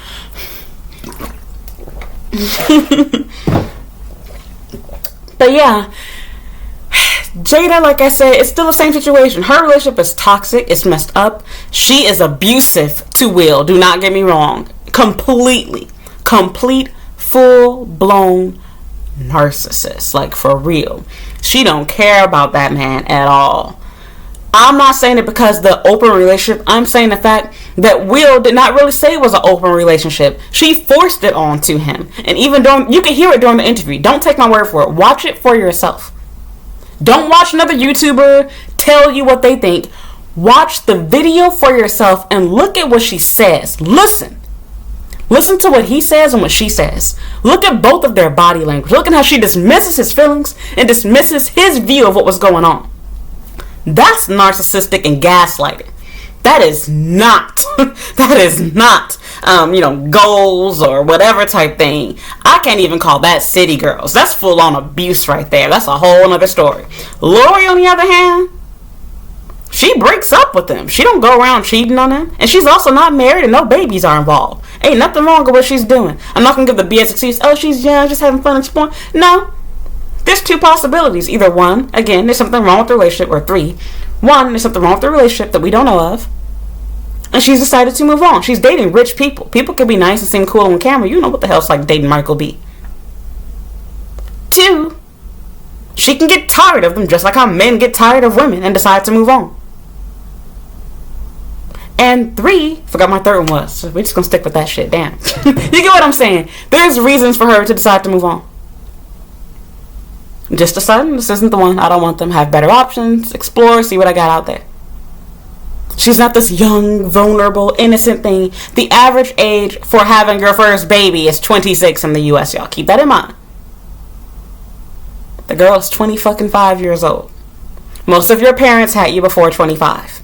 S1: But yeah, Jada, like I said, it's still the same situation. Her relationship is toxic. It's messed up. She is abusive to Will. Do not get me wrong. Complete, full-blown narcissist. Like, for real. She don't care about that man at all. I'm not saying it because the open relationship. I'm saying the fact that Will did not really say it was an open relationship. She forced it onto him. And even during, you can hear it during the interview. Don't take my word for it. Watch it for yourself. Don't watch another YouTuber tell you what they think. Watch the video for yourself and look at what she says. Listen. Listen to what he says and what she says. Look at both of their body language. Look at how she dismisses his feelings and dismisses his view of what was going on. That's narcissistic and gaslighting. That is not, goals or whatever type thing. I can't even call that city girls. That's full on abuse right there. That's a whole other story. Lori, on the other hand, she breaks up with him. She don't go around cheating on him. And she's also not married and no babies are involved. Ain't nothing wrong with what she's doing. I'm not going to give the BS excuse, oh, she's young, just having fun and exploring. No. There's two possibilities. Either one, again, there's something wrong with the relationship, or three, one, there's something wrong with the relationship that we don't know of, and she's decided to move on. She's dating rich people. People can be nice and seem cool on camera. You know what the hell it's like dating Michael B. Two, she can get tired of them just like how men get tired of women and decide to move on. And three, forgot my third one was, so we're just gonna stick with that shit, damn. You get what I'm saying? There's reasons for her to decide to move on. Just decide, this isn't the one, I don't want them, have better options, explore, see what I got out there. She's not this young, vulnerable, innocent thing. The average age for having your first baby is 26 in the US, y'all. Keep that in mind. The girl is 25 years old. Most of your parents had you before 25.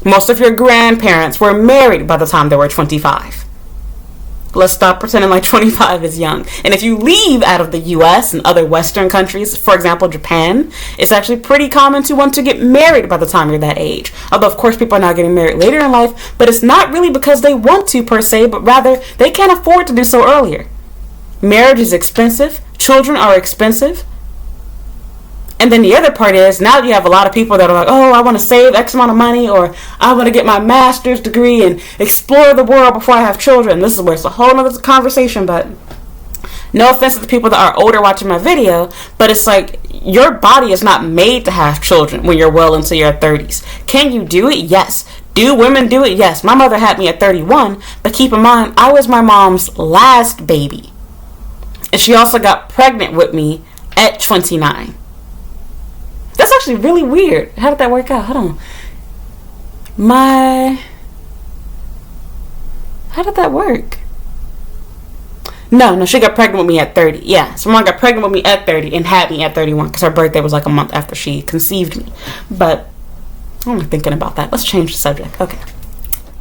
S1: Most of your grandparents were married by the time they were 25. Let's stop pretending like 25 is young. And if you leave out of the US and other Western countries, for example, Japan, it's actually pretty common to want to get married by the time you're that age. Although, of course, people are now getting married later in life, but it's not really because they want to per se, but rather they can't afford to do so earlier. Marriage is expensive. Children are expensive. And then the other part is, now you have a lot of people that are like, oh, I want to save X amount of money, or I want to get my master's degree and explore the world before I have children. This is where it's a whole other conversation, but no offense to the people that are older watching my video, but it's like, your body is not made to have children when you're well into your 30s. Can you do it? Yes. Do women do it? Yes. My mother had me at 31, but keep in mind, I was my mom's last baby. And she also got pregnant with me at 29. That's actually really weird. How did that work out? Hold on. How did that work? No, she got pregnant with me at 30. Yeah, so mom got pregnant with me at 30 and had me at 31 because her birthday was like a month after she conceived me. But I'm not thinking about that. Let's change the subject. Okay.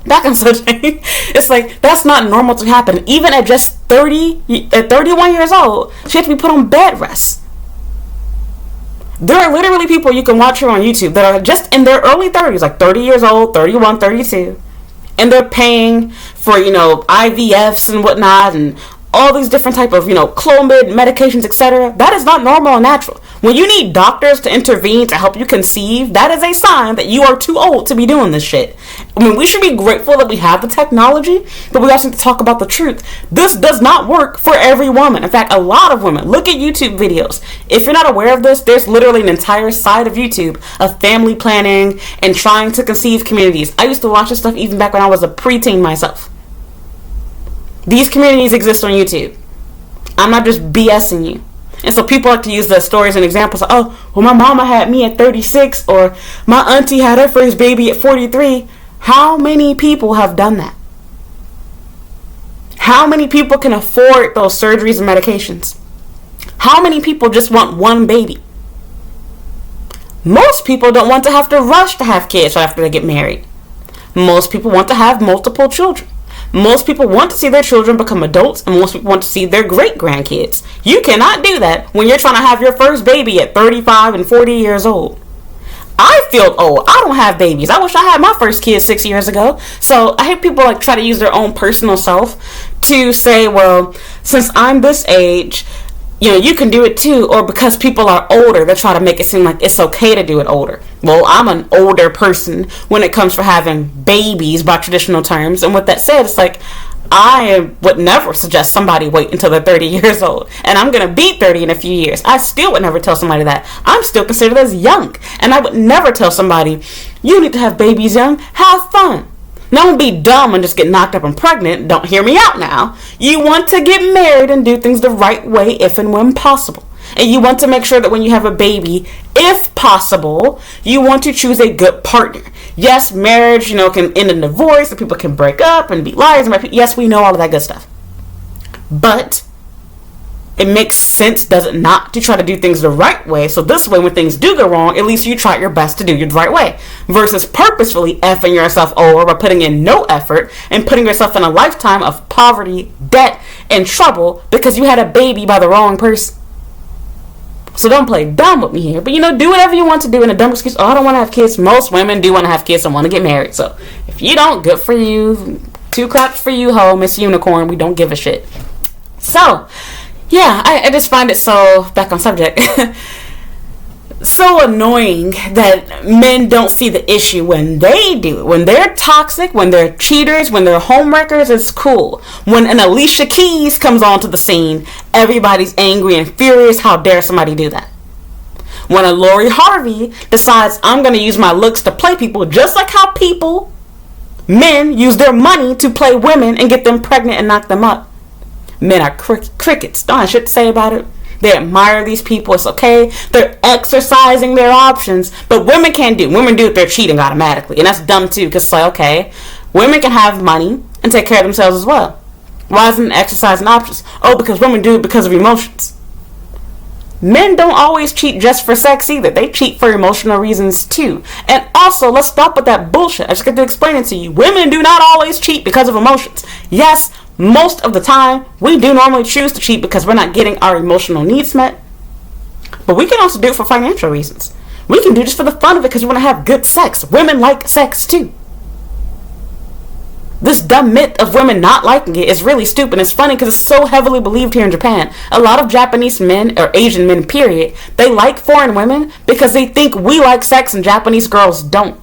S1: Back on subject. It's like, that's not normal to happen. Even at just 31 years old, she had to be put on bed rest. There are literally people you can watch her on YouTube that are just in their early 30s, like 30 years old, 31, 32. And they're paying for, IVFs and whatnot and all these different type of, Clomid, medications, etc. That is not normal and natural. When you need doctors to intervene to help you conceive, that is a sign that you are too old to be doing this shit. I mean, we should be grateful that we have the technology, but we also need to talk about the truth. This does not work for every woman. In fact, a lot of women, look at YouTube videos. If you're not aware of this, there's literally an entire side of YouTube of family planning and trying to conceive communities. I used to watch this stuff even back when I was a preteen myself. These communities exist on YouTube. I'm not just BSing you. And so people like to use the stories and examples like, oh, well, my mama had me at 36, or my auntie had her first baby at 43. How many people have done that? How many people can afford those surgeries and medications? How many people just want one baby? Most people don't want to have to rush to have kids after they get married. Most people want to have multiple children. Most people want to see their children become adults, and most people want to see their great-grandkids. You cannot do that when you're trying to have your first baby at 35 and 40 years old. I feel old. I don't have babies. I wish I had my first kid 6 years ago. So I hate people try to use their own personal self to say, well, since I'm this age, you can do it too. Or because people are older, they try to make it seem like it's okay to do it older. Well, I'm an older person when it comes for having babies by traditional terms. And with that said, it's like, I would never suggest somebody wait until they're 30 years old. And I'm going to be 30 in a few years. I still would never tell somebody that. I'm still considered as young. And I would never tell somebody, you need to have babies young. Have fun. Now, don't be dumb and just get knocked up and pregnant. Don't hear me out now. You want to get married and do things the right way if and when possible. And you want to make sure that when you have a baby, if possible, you want to choose a good partner. Yes, marriage, can end in divorce, and people can break up and be liars. Yes, we know all of that good stuff. But it makes sense, does it not, to try to do things the right way. So this way, when things do go wrong, at least you try your best to do it the right way. Versus purposefully effing yourself over by putting in no effort and putting yourself in a lifetime of poverty, debt, and trouble because you had a baby by the wrong person. So don't play dumb with me here. But, do whatever you want to do. In a dumb excuse, I don't want to have kids. Most women do want to have kids and want to get married. So if you don't, good for you. 2 claps for you, ho, Miss Unicorn. We don't give a shit. So, yeah, I just find it so, back on subject, so annoying that men don't see the issue when they do. When they're toxic, when they're cheaters, when they're homewreckers, it's cool. When an Alicia Keys comes onto the scene, everybody's angry and furious. How dare somebody do that? When a Lori Harvey decides, I'm going to use my looks to play people, just like how men use their money to play women and get them pregnant and knock them up. Men are crickets. Don't have shit to say about it. They admire these people. It's okay. They're exercising their options. But women can't do. Women do it. They're cheating automatically. And that's dumb too. Because it's like, okay, women can have money and take care of themselves as well. Why isn't it exercising options? Oh, because women do it because of emotions. Men don't always cheat just for sex either. They cheat for emotional reasons too. And also, let's stop with that bullshit. I just got to explain it to you. Women do not always cheat because of emotions. Yes, most of the time, we do normally choose to cheat because we're not getting our emotional needs met. But we can also do it for financial reasons. We can do just for the fun of it because we want to have good sex. Women like sex too. This dumb myth of women not liking it is really stupid. It's funny because it's so heavily believed here in Japan. A lot of Japanese men, or Asian men period, they like foreign women because they think we like sex and Japanese girls don't.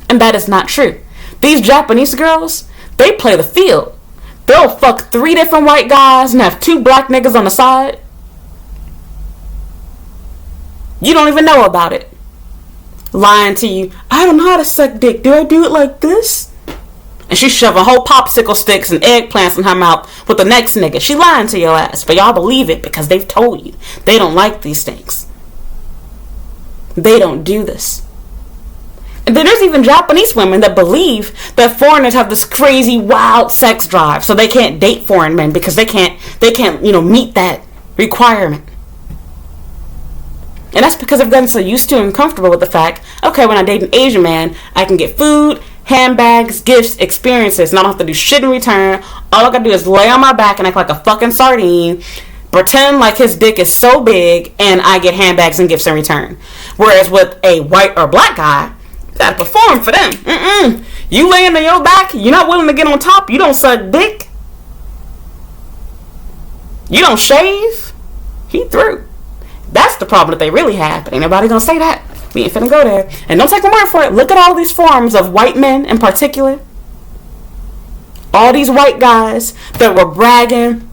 S1: And that is not true. These Japanese girls, they play the field. They'll fuck 3 different white guys and have 2 black niggas on the side. You don't even know about it. Lying to you. I don't know how to suck dick. Do I do it like this? And she's shoving whole popsicle sticks and eggplants in her mouth with the next nigga. She lying to your ass. But y'all believe it because they've told you. They don't like these things. They don't do this. And then there's even Japanese women that believe that foreigners have this crazy, wild sex drive. So they can't date foreign men because they can't, meet that requirement. And that's because they've gotten so used to and comfortable with the fact, okay, when I date an Asian man, I can get food, handbags, gifts, experiences, and I don't have to do shit in return. All I gotta do is lay on my back and act like a fucking sardine, pretend like his dick is so big, and I get handbags and gifts in return. Whereas with a white or black guy, gotta perform for them. You laying on your back, you're not willing to get on top, you don't suck dick, you don't shave, he through. That's the problem that they really have, but ain't nobody gonna say that. We ain't finna go there. And don't take my word for it. Look at all these forums of white men in particular. All these white guys that were bragging,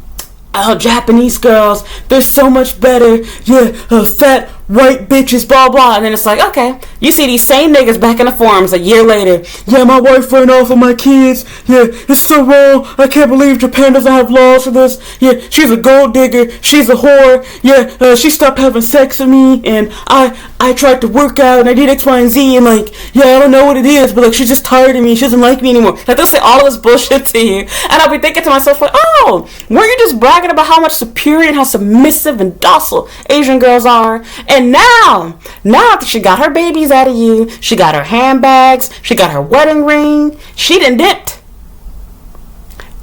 S1: oh, Japanese girls, they're so much better. Yeah, fat white bitches, blah, blah. And then it's like, okay, you see these same niggas back in the forums a year later. Yeah, my wife ran off with my kids. Yeah, it's so wrong. I can't believe Japan doesn't have laws for this. Yeah, she's a gold digger. She's a whore. Yeah, she stopped having sex with me. And I tried to work out and I did X, Y, and Z. And like, yeah, I don't know what it is, but like, she's just tired of me. She doesn't like me anymore. Like, they'll say all of this bullshit to you. And I'll be thinking to myself, like, oh, weren't you just bragging about how much superior and how submissive and docile Asian girls are? And now that she got her babies out of you, she got her handbags, she got her wedding ring, she done dipped.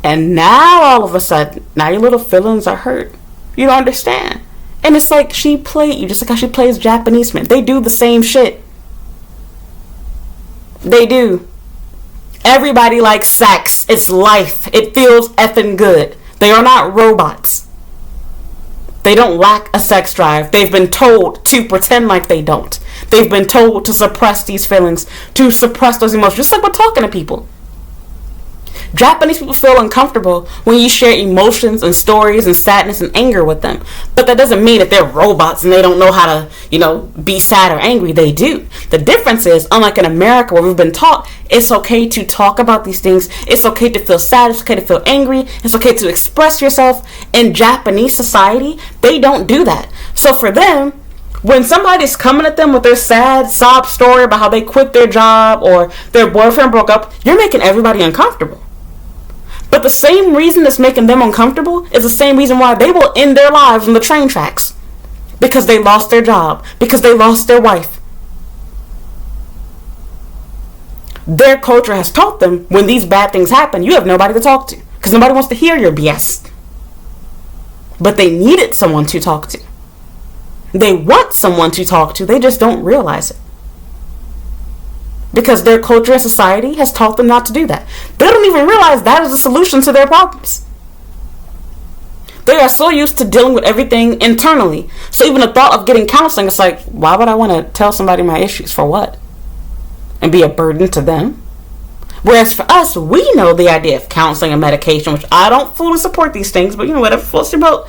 S1: And now all of a sudden, now your little feelings are hurt. You don't understand. And it's like she played you, just like how she plays Japanese men. They do the same shit. They do. Everybody likes sex. It's life. It feels effing good. They are not robots. They don't lack a sex drive. They've been told to pretend like they don't. They've been told to suppress these feelings, to suppress those emotions, just like we're talking to people. Japanese people feel uncomfortable when you share emotions and stories and sadness and anger with them. But that doesn't mean that they're robots and they don't know how to, be sad or angry. They do. The difference is, unlike in America where we've been taught it's okay to talk about these things, it's okay to feel sad, it's okay to feel angry, it's okay to express yourself. In Japanese society, they don't do that. So for them, when somebody's coming at them with their sad sob story about how they quit their job or their boyfriend broke up, you're making everybody uncomfortable. But the same reason that's making them uncomfortable is the same reason why they will end their lives on the train tracks. Because they lost their job. Because they lost their wife. Their culture has taught them when these bad things happen, you have nobody to talk to. Because nobody wants to hear your BS. But they needed someone to talk to. They want someone to talk to, they just don't realize it. Because their culture and society has taught them not to do that. They don't even realize that is the solution to their problems. They are so used to dealing with everything internally. So even the thought of getting counseling, it's like, why would I want to tell somebody my issues? For what? And be a burden to them? Whereas for us, we know the idea of counseling and medication, which I don't fully support these things, but whatever floats your boat.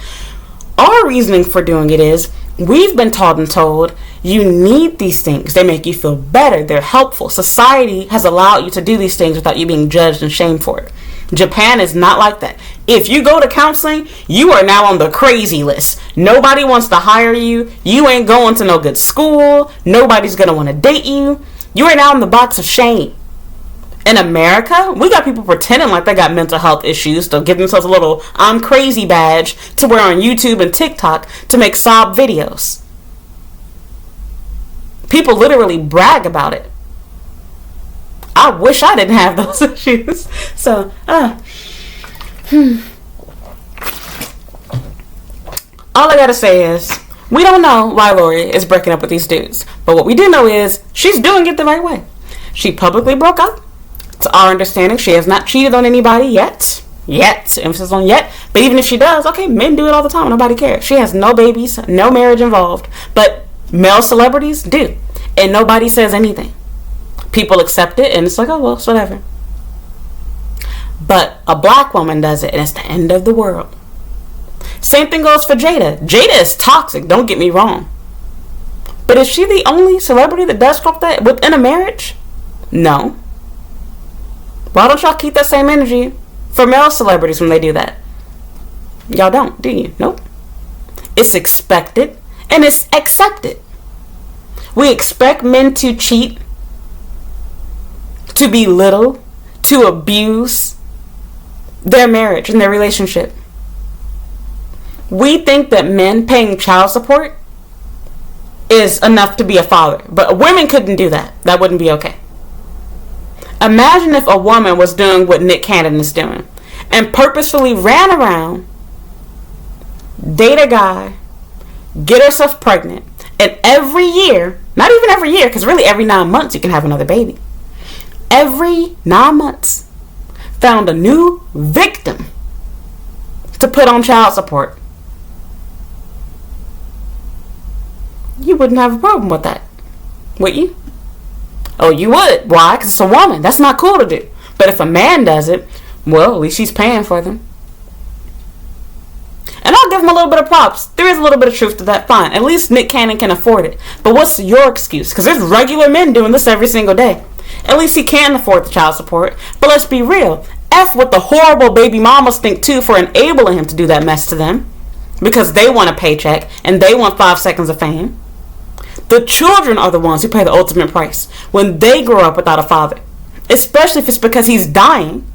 S1: Our reasoning for doing it is, we've been taught and told you need these things. They make you feel better. They're helpful. Society has allowed you to do these things without you being judged and shamed for it. Japan is not like that. If you go to counseling, you are now on the crazy list. Nobody wants to hire you. You ain't going to no good school. Nobody's going to want to date you. You are now in the box of shame. In America, we got people pretending like they got mental health issues to give themselves a little I'm crazy badge to wear on YouTube and TikTok to make sob videos. People literally brag about it. I wish I didn't have those issues. So, all I gotta say is, we don't know why Lori is breaking up with these dudes. But what we do know is, she's doing it the right way. She publicly broke up. To our understanding, she has not cheated on anybody yet. Emphasis on yet. But even if she does, okay, men do it all the time. Nobody cares. She has no babies, no marriage involved. But male celebrities do. And nobody says anything. People accept it, and it's like, oh, well, it's whatever. But a black woman does it, and it's the end of the world. Same thing goes for Jada. Jada is toxic, don't get me wrong. But is she the only celebrity that does stuff that within a marriage? No. Why don't y'all keep that same energy for male celebrities when they do that? Y'all don't, do you? Nope. It's expected and it's accepted. We expect men to cheat, to belittle, to abuse their marriage and their relationship. We think that men paying child support is enough to be a father. But women couldn't do that. That wouldn't be okay. Imagine if a woman was doing what Nick Cannon is doing and purposefully ran around, date a guy, get herself pregnant, and every year, not even every year, because really every 9 months you can have another baby. Every 9 months, found a new victim to put on child support. You wouldn't have a problem with that, would you? Oh, you would. Why? Because it's a woman. That's not cool to do. But if a man does it, well, at least he's paying for them. And I'll give him a little bit of props. There is a little bit of truth to that. Fine. At least Nick Cannon can afford it. But what's your excuse? Because there's regular men doing this every single day. At least he can afford the child support. But let's be real. F what the horrible baby mamas think too for enabling him to do that mess to them. Because they want a paycheck and they want 5 seconds of fame. The children are the ones who pay the ultimate price when they grow up without a father. Especially if it's because he's dying.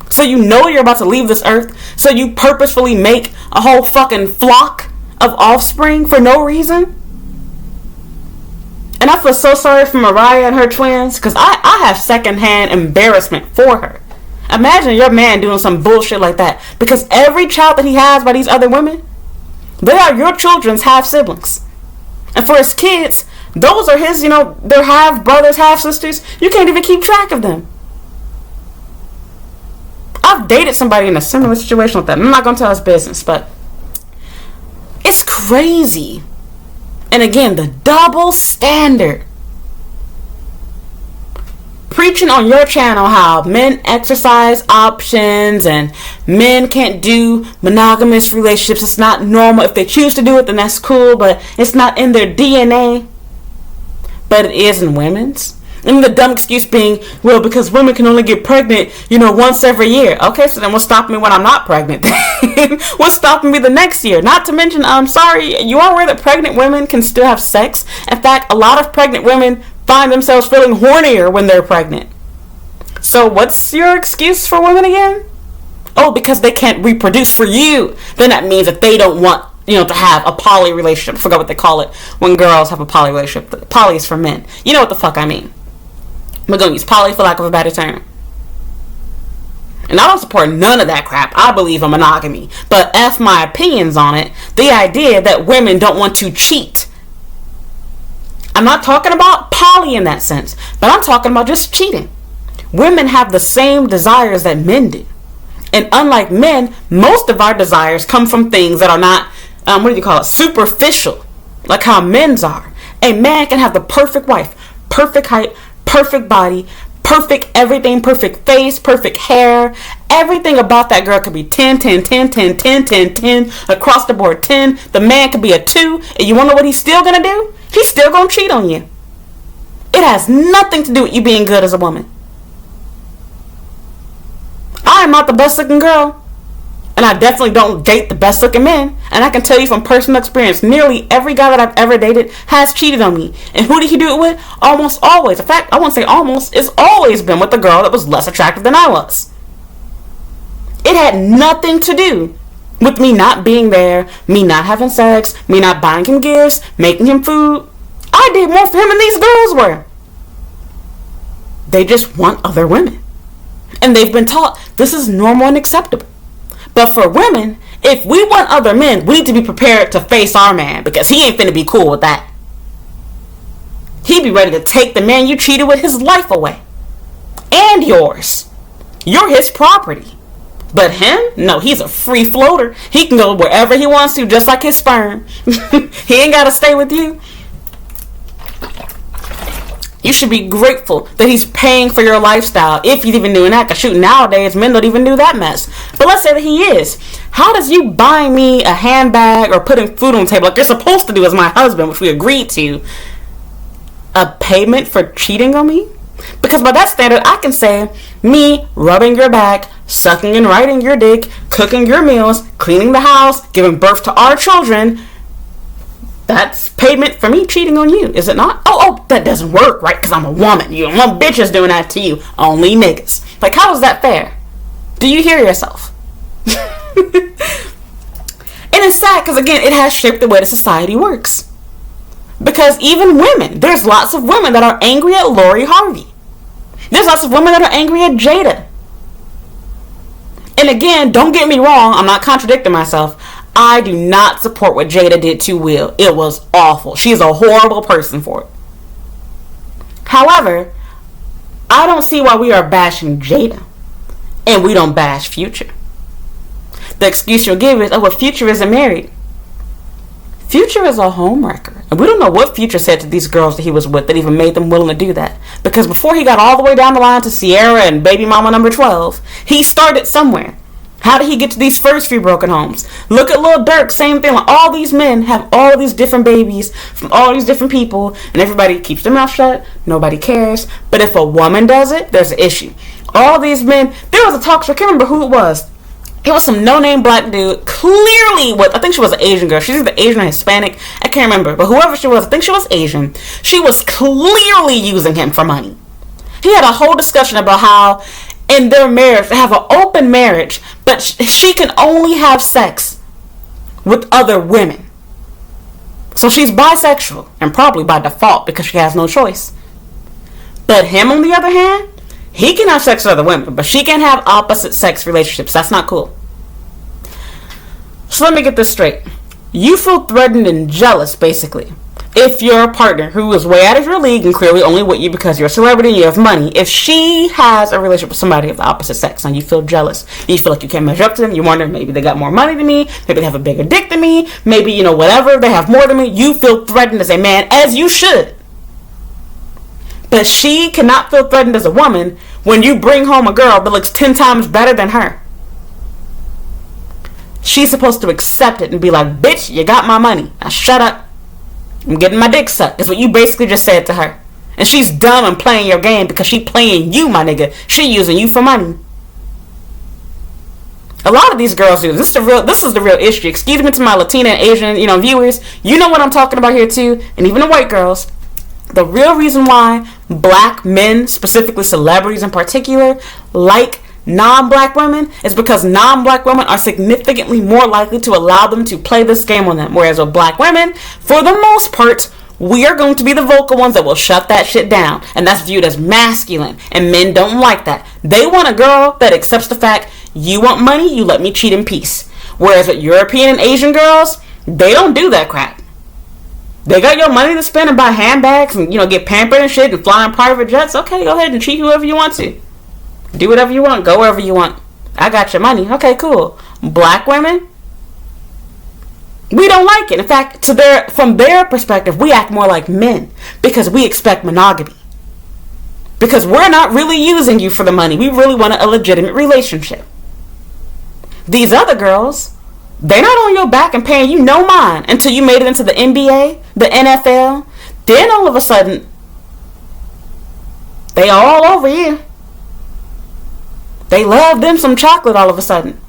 S1: So you know you're about to leave this earth. So you purposefully make a whole fucking flock of offspring for no reason. And I feel so sorry for Mariah and her twins. Because I have secondhand embarrassment for her. Imagine your man doing some bullshit like that. Because every child that he has by these other women, they are your children's half-siblings. And for his kids, those are his, they're half-brothers, half-sisters. You can't even keep track of them. I've dated somebody in a similar situation with that. I'm not going to tell his business, but it's crazy. And again, the double standard. preaching on your channel how men exercise options and men can't do monogamous relationships. It's not normal. If they choose to do it, then that's cool, but it's not in their DNA. But it is in women's. And the dumb excuse being, well, because women can only get pregnant, once every year. Okay, so then what's stopping me when I'm not pregnant? What's stopping me the next year? Not to mention, I'm sorry, you are aware that pregnant women can still have sex? In fact, a lot of pregnant women find themselves feeling hornier when they're pregnant. So what's your excuse for women again? Oh, because they can't reproduce for you. Then that means that they don't want to have a poly relationship. I forgot what they call it when girls have a poly relationship. Poly is for men. You know what the fuck I mean. I'm going to use poly for lack of a better term. And I don't support none of that crap. I believe in monogamy. But F my opinions on it. The idea that women don't want to cheat. I'm not talking about poly in that sense. But I'm talking about just cheating. Women have the same desires that men do. And unlike men, most of our desires come from things that are not, superficial. Like how men's are. A man can have the perfect wife, perfect height, perfect body, perfect everything, perfect face, perfect hair. Everything about that girl could be 10, 10, 10, 10, 10, 10, 10, across the board 10. The man could be a 2. And you want to know what he's still going to do? He's still going to cheat on you. It has nothing to do with you being good as a woman. I am not the best looking girl. And I definitely don't date the best looking men. And I can tell you from personal experience, nearly every guy that I've ever dated has cheated on me. And who did he do it with? Almost always. In fact, I won't say almost. It's always been with a girl that was less attractive than I was. It had nothing to do with me not being there, me not having sex, me not buying him gifts, making him food. I did more for him than these girls were. They just want other women. And they've been taught this is normal and acceptable. But for women, if we want other men, we need to be prepared to face our man, because he ain't finna be cool with that. He be ready to take the man you cheated with his life away. And yours. You're his property. But him? No, he's a free floater. He can go wherever he wants to, just like his sperm. He ain't gotta stay with you. You should be grateful that he's paying for your lifestyle, if he's even doing that. Because shoot, nowadays, men don't even do that mess. But let's say that he is. How does you buying me a handbag or putting food on the table like you're supposed to do as my husband, which we agreed to, a payment for cheating on me? Because by that standard, I can say, me rubbing your back, sucking and riding your dick, cooking your meals, cleaning the house, giving birth to our children, that's payment for me cheating on you, is it not? Oh, that doesn't work, right? Because I'm a woman. You one bitch is doing that to you. Only niggas. Like, how is that fair? Do you hear yourself? And it's sad because, again, it has shaped the way the society works. Because even women, there's lots of women that are angry at Lori Harvey. There's lots of women that are angry at Jada. And again, don't get me wrong, I'm not contradicting myself. I do not support what Jada did to Will. It was awful. She's a horrible person for it. However, I don't see why we are bashing Jada and we don't bash Future. The excuse you'll give is, oh, well, Future isn't married. Future is a homewrecker. And we don't know what Future said to these girls that he was with that even made them willing to do that. Because before he got all the way down the line to Sierra and baby mama number 12, he started somewhere. How did he get to these first few broken homes? Look at Lil Durk, same thing. Like, all these men have all these different babies from all these different people, and everybody keeps their mouth shut. Nobody cares. But if a woman does it, there's an issue. All these men, there was a talk show, I can't remember who it was. It was some no-name black dude, clearly with, I think she was an Asian girl. She's either Asian or Hispanic. I can't remember. But whoever she was, I think she was Asian. She was clearly using him for money. He had a whole discussion about how in their marriage, they have an open marriage, but she can only have sex with other women. So she's bisexual, and probably by default because she has no choice. But him, on the other hand, he can have sex with other women, but she can't have opposite sex relationships. That's not cool. So let me get this straight. You feel threatened and jealous, basically, if your partner, who is way out of your league and clearly only with you because you're a celebrity and you have money, if she has a relationship with somebody of the opposite sex and you feel jealous, you feel like you can't measure up to them, you wonder maybe they got more money than me, maybe they have a bigger dick than me, maybe, whatever, they have more than me, you feel threatened as a man, as you should. But she cannot feel threatened as a woman when you bring home a girl that looks 10 times better than her. She's supposed to accept it and be like, bitch, you got my money. Now shut up. I'm getting my dick sucked. That's what you basically just said to her. And she's dumb and playing your game because she playing you, my nigga. She using you for money. A lot of these girls do. This is the real issue. Excuse me to my Latina and Asian, viewers. You know what I'm talking about here too. And even the white girls. The real reason why black men, specifically celebrities in particular, like non-black women is because non-black women are significantly more likely to allow them to play this game on them. Whereas with black women, for the most part, we are going to be the vocal ones that will shut that shit down. And that's viewed as masculine. And men don't like that. They want a girl that accepts the fact, you want money, you let me cheat in peace. Whereas with European and Asian girls, they don't do that crap. They got your money to spend and buy handbags and, get pampered and shit and fly in private jets. Okay, go ahead and cheat whoever you want to. Do whatever you want. Go wherever you want. I got your money. Okay, cool. Black women, we don't like it. In fact, from their perspective, we act more like men because we expect monogamy. Because we're not really using you for the money. We really want a legitimate relationship. These other girls, they're not on your back and paying you no mind until you made it into the NBA, the NFL. Then all of a sudden, they all over you. They love them some chocolate all of a sudden.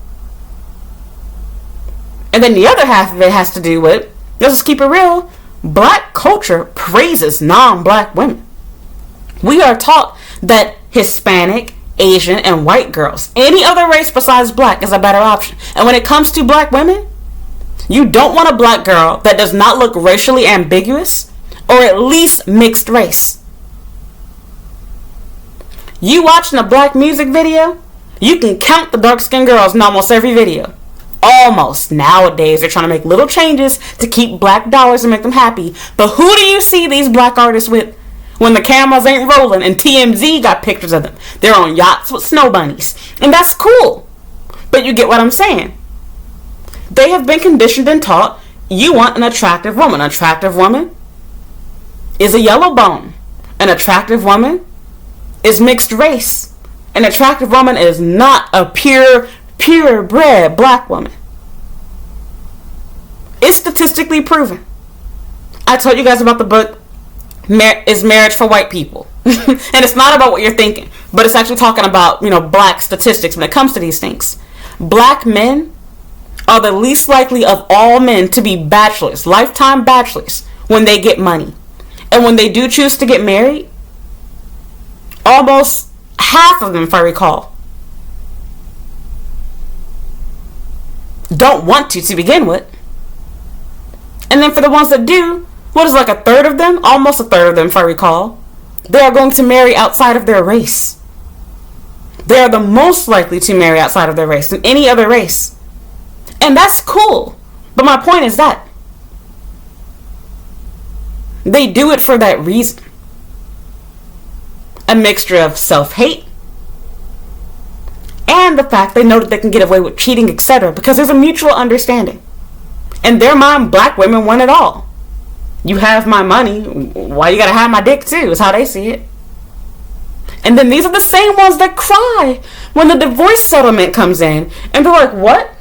S1: And then the other half of it has to do with, let's just keep it real, black culture praises non-black women. We are taught that Hispanic, Asian, and white girls, any other race besides black, is a better option. And when it comes to black women, you don't want a black girl that does not look racially ambiguous or at least mixed race. You watching a black music video, you can count the dark-skinned girls in almost every video. Almost. Nowadays, they're trying to make little changes to keep black dollars and make them happy. But who do you see these black artists with when the cameras ain't rolling and TMZ got pictures of them? They're on yachts with snow bunnies. And that's cool. But you get what I'm saying. They have been conditioned and taught, you want an attractive woman. An attractive woman is a yellow bone. An attractive woman is mixed race. An attractive woman is not a purebred black woman. It's statistically proven. I told you guys about the book, Is Marriage for White People? And it's not about what you're thinking, but it's actually talking about, black statistics when it comes to these things. Black men are the least likely of all men to be bachelors, lifetime bachelors, when they get money. And when they do choose to get married, almost half of them, if I recall, don't want to begin with. And then for the ones that do, what is like a third of them? Almost a third of them, if I recall, they are going to marry outside of their race. They are the most likely to marry outside of their race than any other race. And that's cool. But my point is that they do it for that reason. A mixture of self-hate and the fact they know that they can get away with cheating, etc. Because there's a mutual understanding. In their mind, black women want it all. You have my money, why you gotta have my dick too, is how they see it. And then these are the same ones that cry when the divorce settlement comes in. And they're like, what?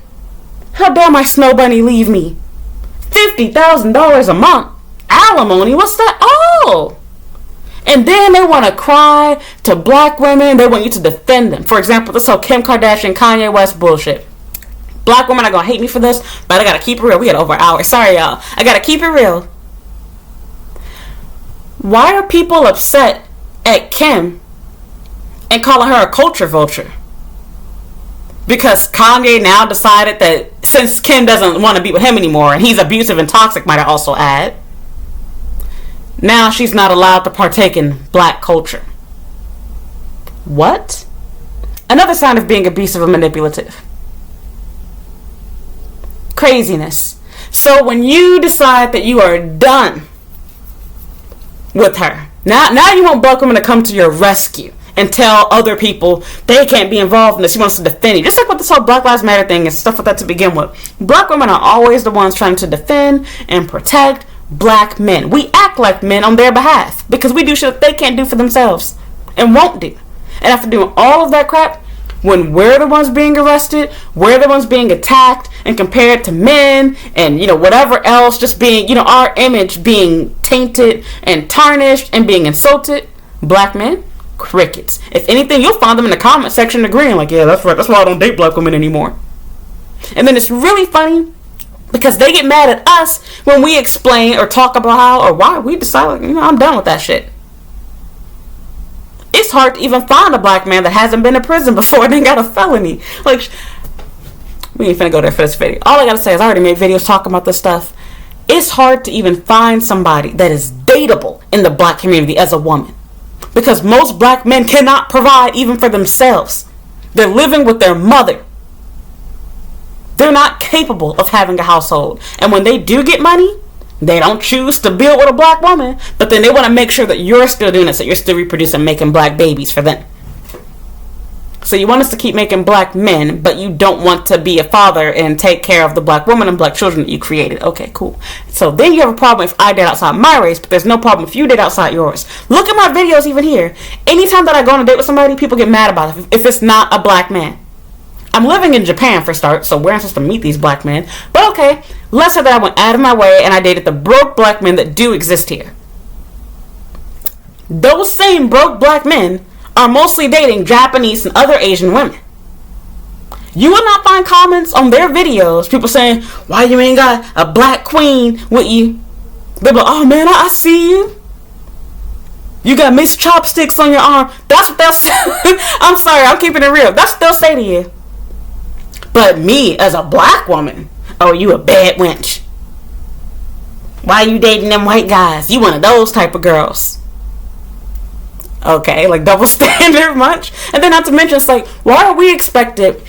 S1: How dare my snow bunny leave me? $50,000 a month. Alimony, what's that? Oh! And then they want to cry to black women. They want you to defend them. For example, this whole Kim Kardashian, Kanye West bullshit. Black women are going to hate me for this, but I got to keep it real. We got over an hour. Sorry, y'all. I got to keep it real. Why are people upset at Kim and calling her a culture vulture? Because Kanye now decided that since Kim doesn't want to be with him anymore, and he's abusive and toxic, might I also add, now she's not allowed to partake in black culture. What? Another sign of being abusive and manipulative. Craziness. So when you decide that you are done with her, now you want black women to come to your rescue and tell other people they can't be involved in this. She wants to defend you. Just like with this whole Black Lives Matter thing and stuff like that to begin with. Black women are always the ones trying to defend and protect black men. We act like men on their behalf because we do shit they can't do for themselves and won't do. And after doing all of that crap, when we're the ones being arrested, we're the ones being attacked and compared to men and, whatever else, just being, our image being tainted and tarnished and being insulted, black men, crickets. If anything, you'll find them in the comment section agreeing like, yeah, that's right, that's why I don't date black women anymore. And then it's really funny because they get mad at us when we explain or talk about how or why we decide, I'm done with that shit. It's hard to even find a black man that hasn't been to prison before and then got a felony. Like, we ain't finna go there for this video. All I gotta say is I already made videos talking about this stuff. It's hard to even find somebody that is dateable in the black community as a woman. Because most black men cannot provide even for themselves. They're living with their mother. They're not capable of having a household. And when they do get money, they don't choose to build with a black woman, but then they want to make sure that you're still doing it, so you're still reproducing, making black babies for them. So you want us to keep making black men, but you don't want to be a father and take care of the black woman and black children that you created. Okay, cool. So then you have a problem if I date outside my race, but there's no problem if you date outside yours. Look at my videos even here. Anytime that I go on a date with somebody, people get mad about it if it's not a black man. I'm living in Japan for start, so we're not supposed to meet these black men. But okay, let's say that I went out of my way and I dated the broke black men that do exist here. Those same broke black men are mostly dating Japanese and other Asian women. You will not find comments on their videos, people saying, why you ain't got a black queen with you? They'll be like, oh man, I see you. You got missed chopsticks on your arm. That's what they'll say. I'm sorry, I'm keeping it real. That's what they'll say to you. But me, as a black woman, oh, you a bad wench. Why you dating them white guys? You one of those type of girls. Okay, like double standard much? And then not to mention, it's like, why are we expected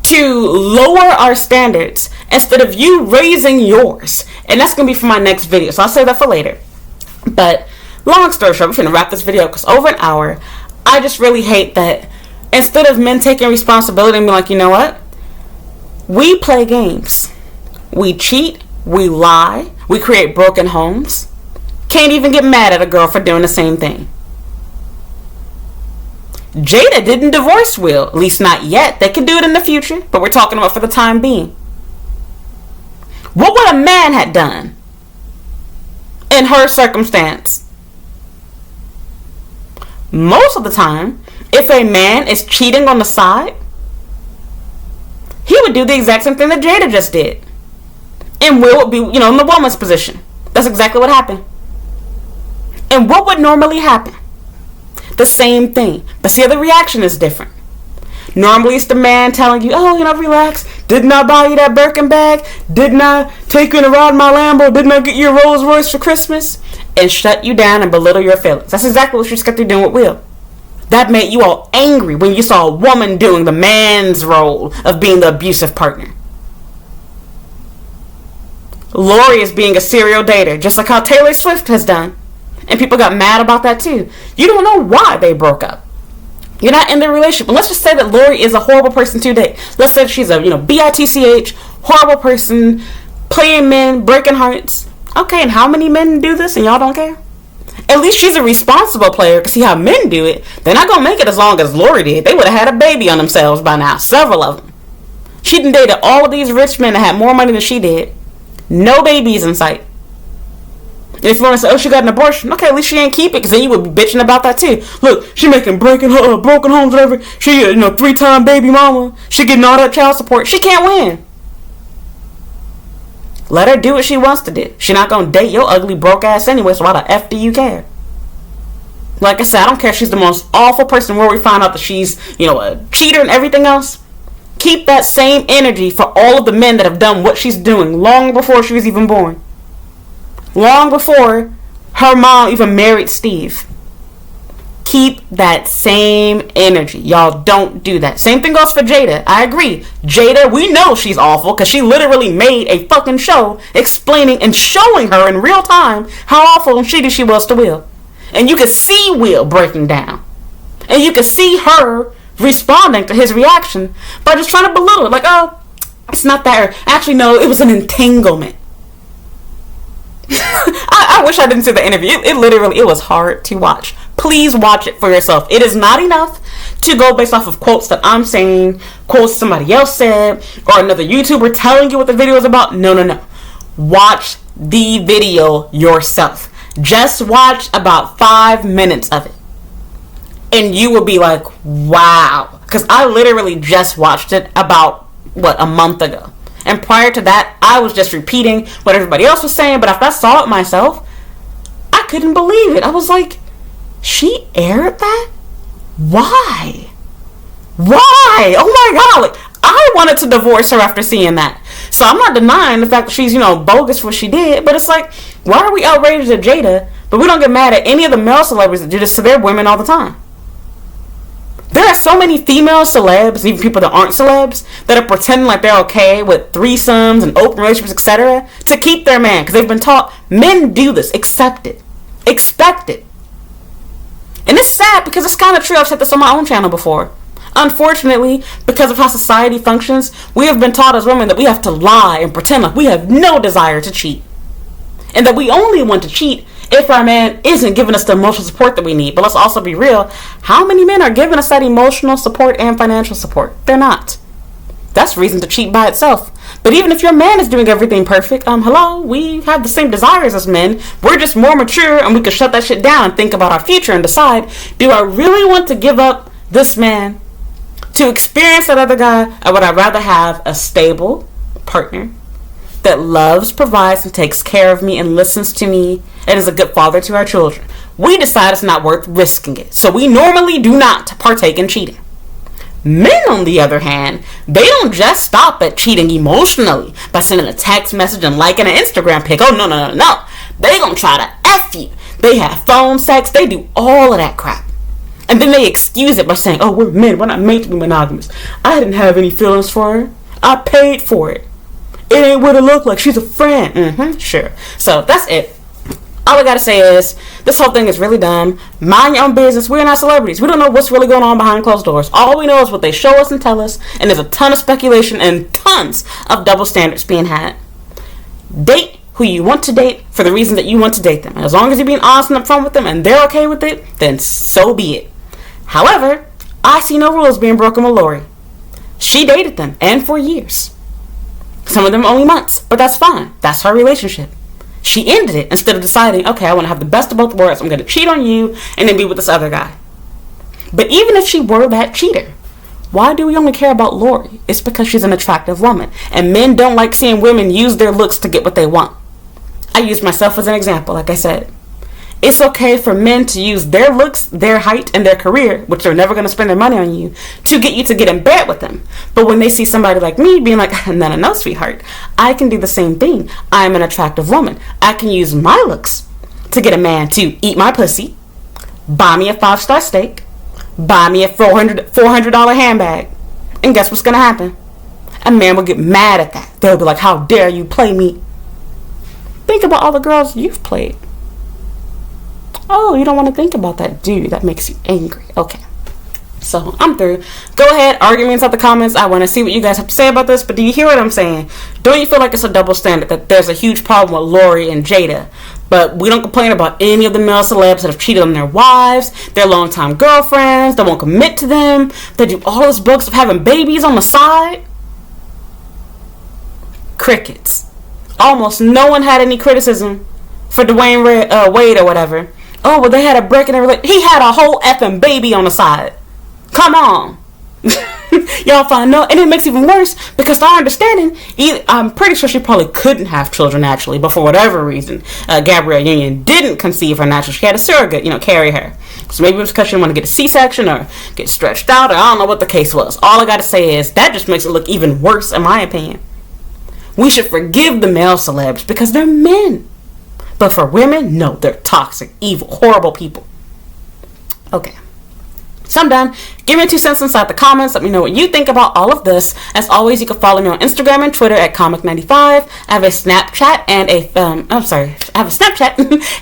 S1: to lower our standards instead of you raising yours? And that's going to be for my next video, so I'll save that for later. But long story short, we're going to wrap this video because over an hour, I just really hate that instead of men taking responsibility and being like, you know what? We play games. We cheat. We lie. We create broken homes. Can't even get mad at a girl for doing the same thing. Jada didn't divorce Will. At least not yet. They can do it in the future. But we're talking about for the time being. What would a man have done in her circumstance? Most of the time, if a man is cheating on the side, he would do the exact same thing that Jada just did. And Will would be, in the woman's position. That's exactly what happened. And what would normally happen? The same thing. But see, the reaction is different. Normally it's the man telling you, oh, relax. Didn't I buy you that Birkin bag? Didn't I take you to ride my Lambo? Didn't I get you a Rolls Royce for Christmas? And shut you down and belittle your feelings. That's exactly what you just got to doing with Will. That made you all angry when you saw a woman doing the man's role of being the abusive partner. Lori is being a serial dater, just like how Taylor Swift has done. And people got mad about that too. You don't know why they broke up. You're not in the relationship. But let's just say that Lori is a horrible person to date. Let's say that she's a, bitch, horrible person, playing men, breaking hearts. Okay, and how many men do this and y'all don't care? At least she's a responsible player, because see how men do it. They're not going to make it as long as Lori did. They would have had a baby on themselves by now. Several of them. She done dated all of these rich men that had more money than she did. No babies in sight. And if you want to say, oh, she got an abortion. Okay, at least she ain't keep it, because then you would be bitching about that too. Look, she making broken homes, whatever. She, 3-time baby mama. She getting all that child support. She can't win. Let her do what she wants to do. She not gonna date your ugly broke ass anyway, so why the F do you care? Like I said, I don't care if she's the most awful person where we find out that she's, a cheater and everything else. Keep that same energy for all of the men that have done what she's doing long before she was even born. Long before her mom even married Steve. Keep that same energy. Y'all don't do that. Same thing goes for Jada. I agree. Jada, we know she's awful because she literally made a fucking show explaining and showing her in real time how awful and shitty she was to Will. And you could see Will breaking down. And you could see her responding to his reaction by just trying to belittle it. Like, oh, it's not that. Actually, no, it was an entanglement. I wish I didn't see the interview. It was hard to watch. Please watch it for yourself. It is not enough to go based off of quotes that I'm saying, quotes somebody else said, or another YouTuber telling you what the video is about. No. Watch the video yourself. Just watch about 5 minutes of it. And you will be like, wow. Because I literally just watched it about, a month ago. And prior to that, I was just repeating what everybody else was saying. But after I saw it myself, I couldn't believe it. I was like, she aired that? Why? Oh my God. Like, I wanted to divorce her after seeing that. So I'm not denying the fact that she's, bogus for what she did. But it's like, why are we outraged at Jada, but we don't get mad at any of the male celebrities that do this to their women all the time? There are so many female celebs, even people that aren't celebs, that are pretending like they're okay with threesomes and open relationships, etc., to keep their man, because they've been taught men do this. Accept it. Expect it. And it's sad because it's kind of true. I've said this on my own channel before. Unfortunately, because of how society functions, we have been taught as women that we have to lie and pretend like we have no desire to cheat. And that we only want to cheat if our man isn't giving us the emotional support that we need. But let's also be real. How many men are giving us that emotional support and financial support? They're not. That's reason to cheat by itself. But even if your man is doing everything perfect, hello, we have the same desires as men. We're just more mature and we can shut that shit down and think about our future and decide, do I really want to give up this man to experience that other guy, or would I rather have a stable partner that loves, provides, and takes care of me and listens to me and is a good father to our children? We decide it's not worth risking it. So we normally do not partake in cheating. Men, on the other hand, they don't just stop at cheating emotionally by sending a text message and liking an Instagram pic. Oh, no. They gonna try to F you. They have phone sex. They do all of that crap. And then they excuse it by saying, oh, we're men. We're not made to be monogamous. I didn't have any feelings for her. I paid for it. It ain't what it looked like. She's a friend. Sure. So that's it. All I gotta say is, this whole thing is really dumb. Mind your own business. We're not celebrities. We don't know what's really going on behind closed doors. All we know is what they show us and tell us. And there's a ton of speculation and tons of double standards being had. Date who you want to date for the reason that you want to date them. And as long as you're being honest and upfront with them and they're okay with it, then so be it. However, I see no rules being broken with Lori. She dated them, and for years. Some of them only months, but that's fine. That's her relationship. She ended it instead of deciding, okay, I want to have the best of both worlds. I'm going to cheat on you and then be with this other guy. But even if she were that cheater, why do we only care about Lori? It's because she's an attractive woman. And men don't like seeing women use their looks to get what they want. I used myself as an example, like I said. It's okay for men to use their looks, their height, and their career, which they're never going to spend their money on you, to get you to get in bed with them. But when they see somebody like me being like, no, sweetheart, I can do the same thing. I'm an attractive woman. I can use my looks to get a man to eat my pussy, buy me a 5-star steak, buy me a $400 handbag. And guess what's going to happen? A man will get mad at that. They'll be like, how dare you play me? Think about all the girls you've played. Oh, you don't want to think about that, do you? That makes you angry. Okay. So, I'm through. Go ahead, argue me inside the comments. I want to see what you guys have to say about this. But do you hear what I'm saying? Don't you feel like it's a double standard? That there's a huge problem with Lori and Jada. But we don't complain about any of the male celebs that have cheated on their wives, their longtime girlfriends, that won't commit to them, that do all this books of having babies on the side. Crickets. Almost no one had any criticism for Dwayne Wade or whatever. Oh, well, they had a break in their relationship. He had a whole effing baby on the side. Come on. Y'all find no. And it makes it even worse because to our understanding, I'm pretty sure she probably couldn't have children naturally, but for whatever reason, Gabrielle Union didn't conceive her naturally. She had a surrogate, carry her. So maybe it was because she didn't want to get a C-section or get stretched out, or I don't know what the case was. All I got to say is that just makes it look even worse, in my opinion. We should forgive the male celebs because they're men. But for women, no, they're toxic, evil, horrible people. Okay. So I'm done. Give me 2 cents inside the comments. Let me know what you think about all of this. As always, you can follow me on Instagram and Twitter at Comic95. I have a Snapchat and a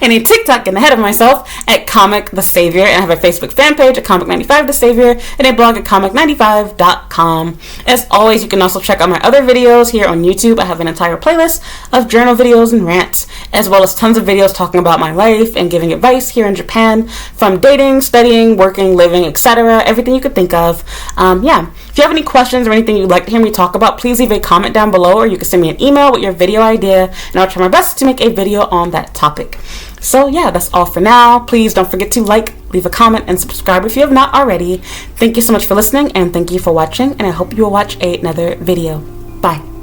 S1: and a TikTok, getting ahead of myself, at Comic the Savior, and I have a Facebook fan page at Comic95 the Savior, and a blog at Comic95.com. As always, you can also check out my other videos here on YouTube. I have an entire playlist of journal videos and rants, as well as tons of videos talking about my life and giving advice here in Japan, from dating, studying, working, living, etc. Everything you could think of. If you have any questions or anything you'd like to hear me talk about, please leave a comment down below, or you can send me an email with your video idea, and I'll try my best to make a video on that topic. So yeah, that's all for now. Please don't forget to leave a comment, and subscribe if you have not already. Thank you so much for listening, and thank you for watching, and I hope you will watch another video. Bye.